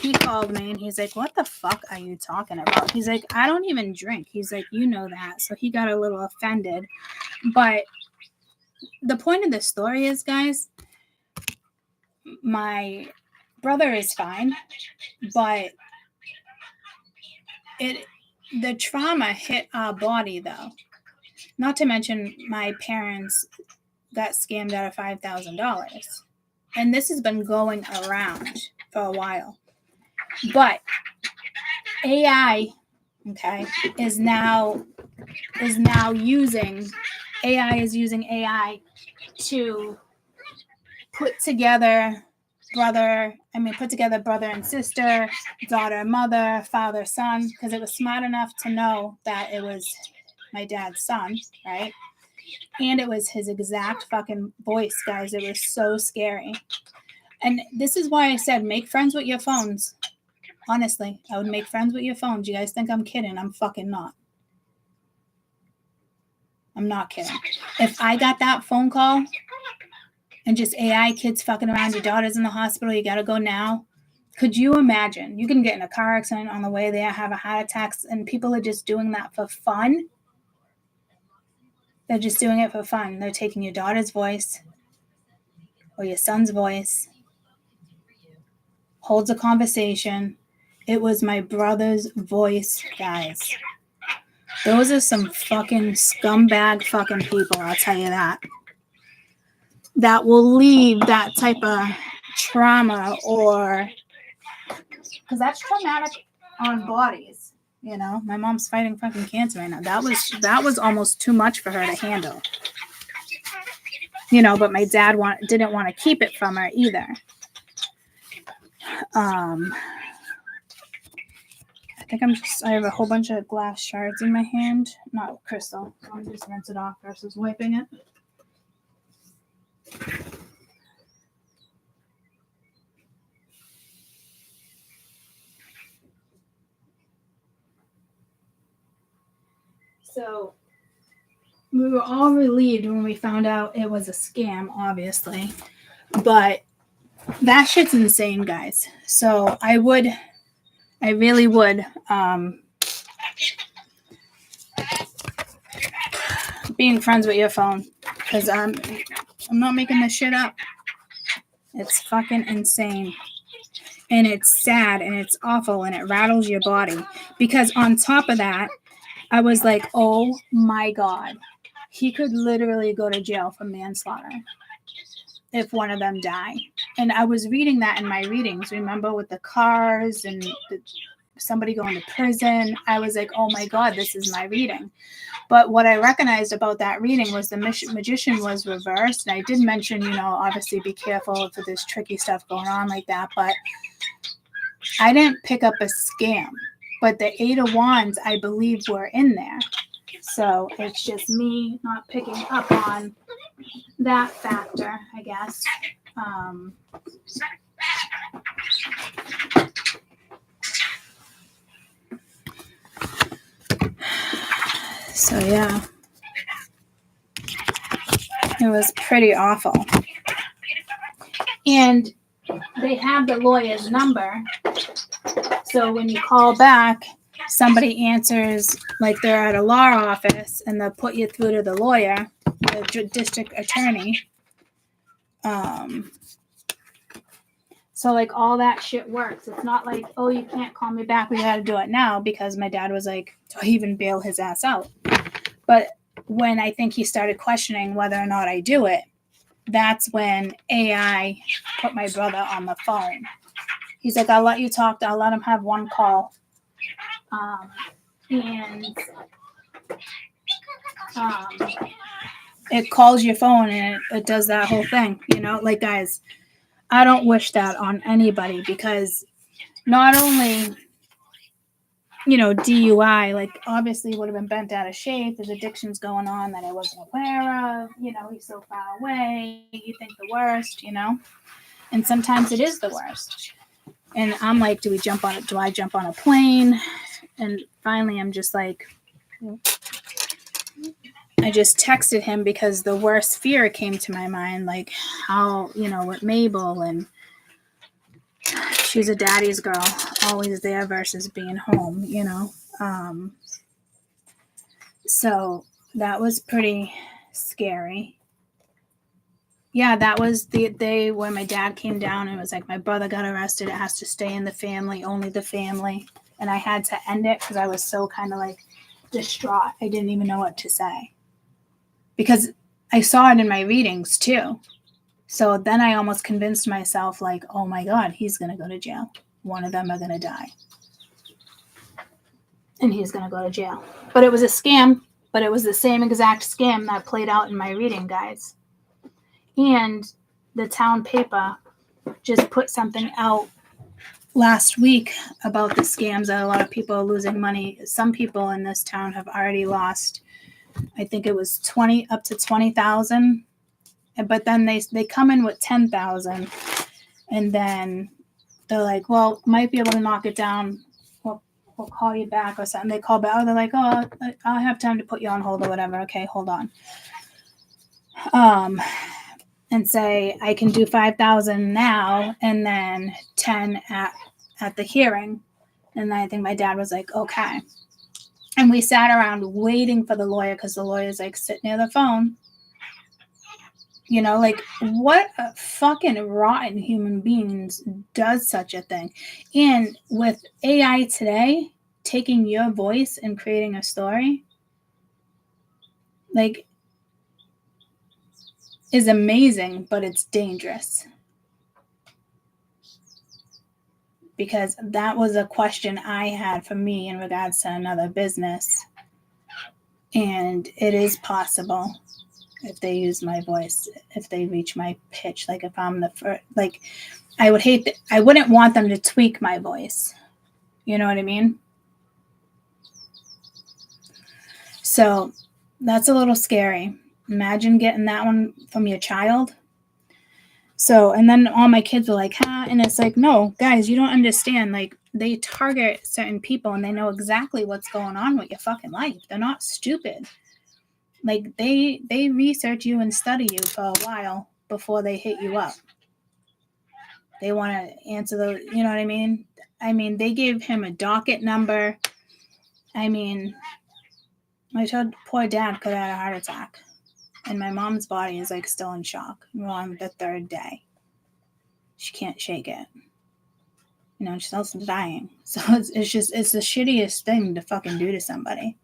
he called me and he's like, what the fuck are you talking about? He's like, I don't even drink. He's like, you know that. So he got a little offended. But the point of the story is, guys, my brother is fine, but the trauma hit our body, though. Not to mention my parents got scammed out of $5,000. And this has been going around for a while. But AI, okay, is using AI to put together brother and sister, daughter, mother, father, son, because it was smart enough to know that it was my dad's son, right? And it was his exact fucking voice, guys. It was so scary. And this is why I said, make friends with your phones. Honestly, I would make friends with your phones. You guys think I'm kidding? I'm fucking not. I'm not kidding. If I got that phone call and just AI kids fucking around, your daughter's in the hospital, you got to go now. Could you imagine? You can get in a car accident on the way there, have a heart attack, and people are just doing that for fun. They're just doing it for fun. They're taking your daughter's voice or your son's voice, holds a conversation. It was my brother's voice, guys. Those are some fucking scumbag fucking people, I'll tell you that. That will leave that type of trauma, or because that's traumatic on bodies. You know, my mom's fighting fucking cancer right now. That was almost too much for her to handle. You know, but my dad didn't want to keep it from her either. I think I have a whole bunch of glass shards in my hand. Not crystal. I'll just rinse it off versus wiping it. So we were all relieved when we found out it was a scam, obviously. But that shit's insane, guys. So I really would being friends with your phone, because I'm not making this shit up. It's fucking insane. And it's sad and it's awful and it rattles your body. Because on top of that, I was like, oh my God, he could literally go to jail for manslaughter if one of them die. And I was reading that in my readings, remember, with the cars and somebody going to prison. I was like, oh my God, this is my reading. But what I recognized about that reading was the magician was reversed. And I did mention, obviously be careful for this tricky stuff going on like that. But I didn't pick up a scam. But the 8 of Wands, I believe, were in there. So it's just me not picking up on that factor, I guess. So yeah, it was pretty awful. And they have the lawyer's number. So when you call back, somebody answers like they're at a law office, and they'll put you through to the lawyer, the district attorney. So like all that shit works. It's not like, oh, you can't call me back, we got to do it now, because my dad was like, do I even bail his ass out? But when I think he started questioning whether or not I do it, that's when AI put my brother on the phone. He's like, I'll let you talk. I'll let him have one call. And it calls your phone, and it does that whole thing. Like, guys, I don't wish that on anybody, because not only, DUI, like obviously would have been bent out of shape. There's addictions going on that I wasn't aware of. He's so far away. You think the worst, and sometimes it is the worst. And I'm like, do I jump on a plane? And finally, I'm just like, I just texted him because the worst fear came to my mind, like how, with Mabel, and she's a daddy's girl, always there versus being home, So that was pretty scary. Yeah, that was the day when my dad came down and was like, my brother got arrested. It has to stay in the family, only the family. And I had to end it because I was so kind of like distraught. I didn't even know what to say. Because I saw it in my readings too. So then I almost convinced myself like, oh my God, he's going to go to jail. One of them are going to die. And he's going to go to jail. But it was a scam. But it was the same exact scam that played out in my reading, guys. And the town paper just put something out last week about the scams that a lot of people are losing money. Some people in this town have already lost, I think it was up to 20,000. But then they come in with 10,000, and then they're like, well, might be able to knock it down. We'll call you back or something. They call back. Oh, they're like, oh, I'll have time to put you on hold or whatever. Okay, hold on. And say, I can do 5,000 now and then 10 at the hearing. And I think my dad was like, okay. And we sat around waiting for the lawyer, because the lawyer's like, sit near the phone. Like, what a fucking rotten human beings does such a thing. And with AI today, taking your voice and creating a story, like, is amazing, but it's dangerous. Because that was a question I had for me in regards to another business. And it is possible, if they use my voice, if they reach my pitch, like if I'm the first, like I wouldn't want them to tweak my voice. You know what I mean? So that's a little scary. Imagine getting that one from your child. So, and then all my kids were like, huh? And it's like, no, guys, you don't understand. Like, they target certain people, and they know exactly what's going on with your fucking life. They're not stupid. Like, they research you and study you for a while before they hit you up. They want to answer the, you know what I mean? I mean, they gave him a docket number. I mean, my poor dad could have had a heart attack. And my mom's body is like still in shock. We're on the 3rd day. She can't shake it. She's also dying. So it's the shittiest thing to fucking do to somebody.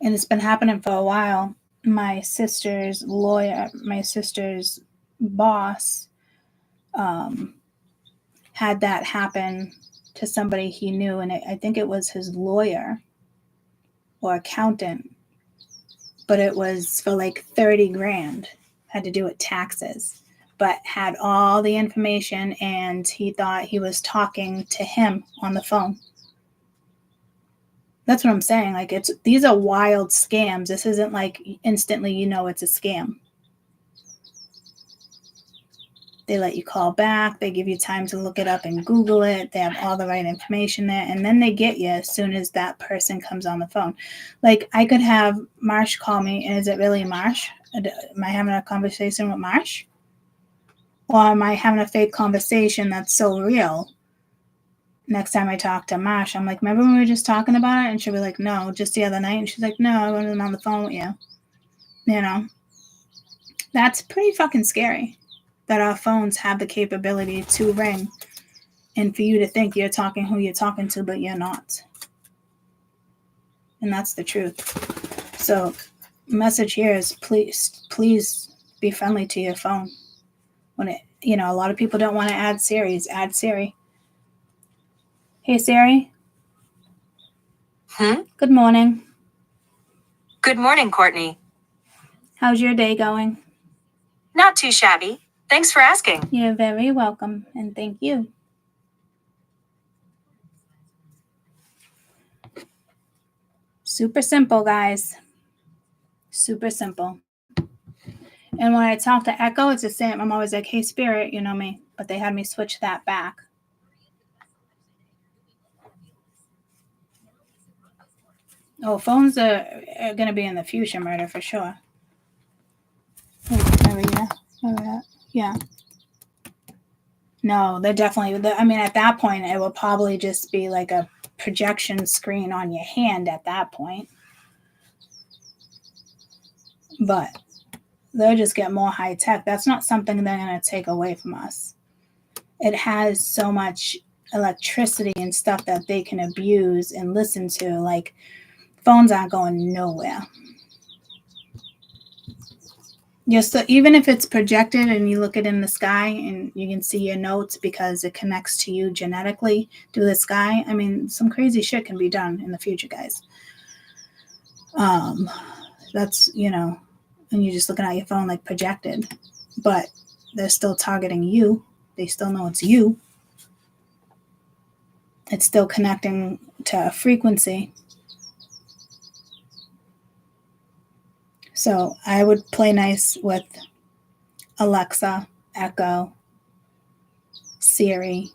And it's been happening for a while. My sister's lawyer, my sister's boss, had that happen to somebody he knew, and I think it was his lawyer or accountant, but it was for like 30 grand, had to do with taxes, but had all the information, and he thought he was talking to him on the phone. That's what I'm saying. Like, these are wild scams. This isn't like instantly you know it's a scam. They let you call back. They give you time to look it up and Google it. They have all the right information there. And then they get you as soon as that person comes on the phone. Like, I could have Marsh call me, and is it really Marsh? Am I having a conversation with Marsh? Or am I having a fake conversation that's so real? Next time I talk to Marsh, I'm like, remember when we were just talking about it? And she'll be like, no, just the other night. And she's like, no, I wasn't on the phone with you. You know, that's pretty fucking scary that our phones have the capability to ring and for you to think you're talking who you're talking to, but you're not. And that's the truth. So message here is please be friendly to your phone. When it, a lot of people don't want to add Siri's. Add Siri. Hey, Siri. Good morning. Good morning, Courtney. How's your day going? Not too shabby. Thanks for asking. You're very welcome, and thank you. Super simple, guys. Super simple. And when I talk to Echo, it's the same. I'm always like, hey, Spirit, you know me. But they had me switch that back. Oh, phones are going to be in the future murder for sure. Yeah. No, they're definitely, at that point, it will probably just be like a projection screen on your hand at that point. But they'll just get more high tech. That's not something they're going to take away from us. It has so much electricity and stuff that they can abuse and listen to. Like, phones aren't going nowhere. Even if it's projected and you look it in the sky and you can see your notes because it connects to you genetically through the sky. Some crazy shit can be done in the future, guys. That's, and you're just looking at your phone like projected, but they're still targeting you. They still know it's you. It's still connecting to a frequency. So I would play nice with Alexa, Echo, Siri.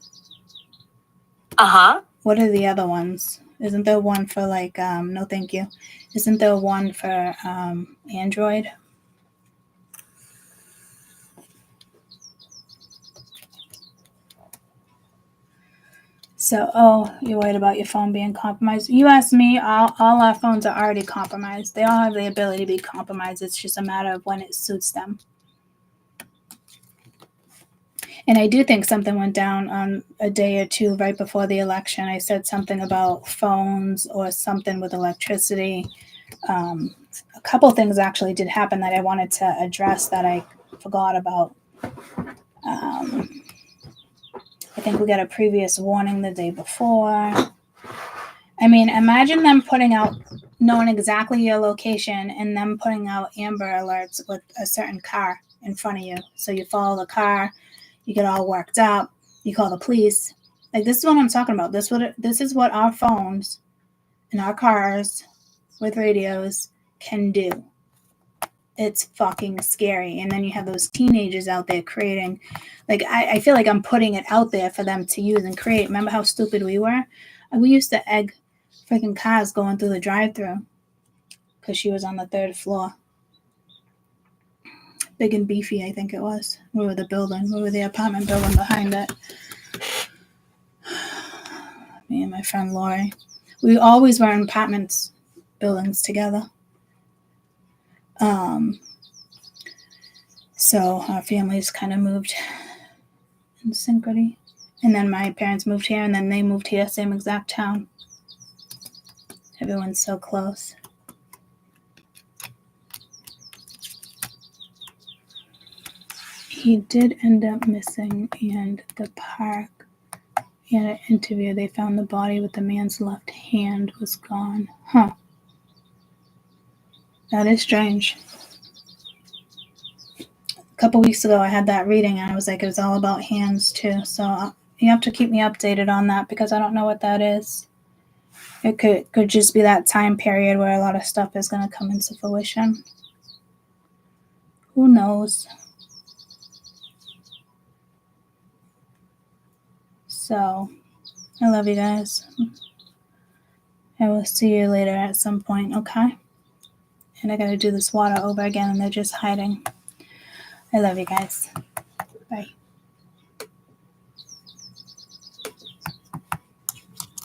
What are the other ones? Isn't there one for like, no thank you. Isn't there one for Android? So, you're worried about your phone being compromised. You asked me, all our phones are already compromised. They all have the ability to be compromised. It's just a matter of when it suits them. And I do think something went down on a day or two right before the election. I said something about phones or something with electricity. A couple things actually did happen that I wanted to address that I forgot about. I think we got a previous warning the day before. Imagine them knowing exactly your location and them putting out Amber Alerts with a certain car in front of you. So you follow the car, you get all worked up, you call the police. Like, this is what I'm talking about. This is what our phones and our cars with radios can do. It's fucking scary. And then you have those teenagers out there creating, like, I feel like I'm putting it out there for them to use and create. Remember how stupid we were? We used to egg freaking cars going through the drive-thru because she was on the 3rd floor. Big and beefy, I think it was. We were the apartment building behind it. Me and my friend Lori. We always were in apartments buildings together. So our families kind of moved in synchrony. And then my parents moved here, and then they moved here, same exact town. Everyone's so close. He did end up missing, and the park He had an interview. They found the body with the man's left hand was gone. Huh. That is strange. A couple weeks ago, I had that reading, and I was like, it was all about hands too. So you have to keep me updated on that because I don't know what that is. It could just be that time period where a lot of stuff is going to come into fruition. Who knows? So, I love you guys. I will see you later at some point, okay? And I gotta do this water over again and they're just hiding. I love you guys. Bye.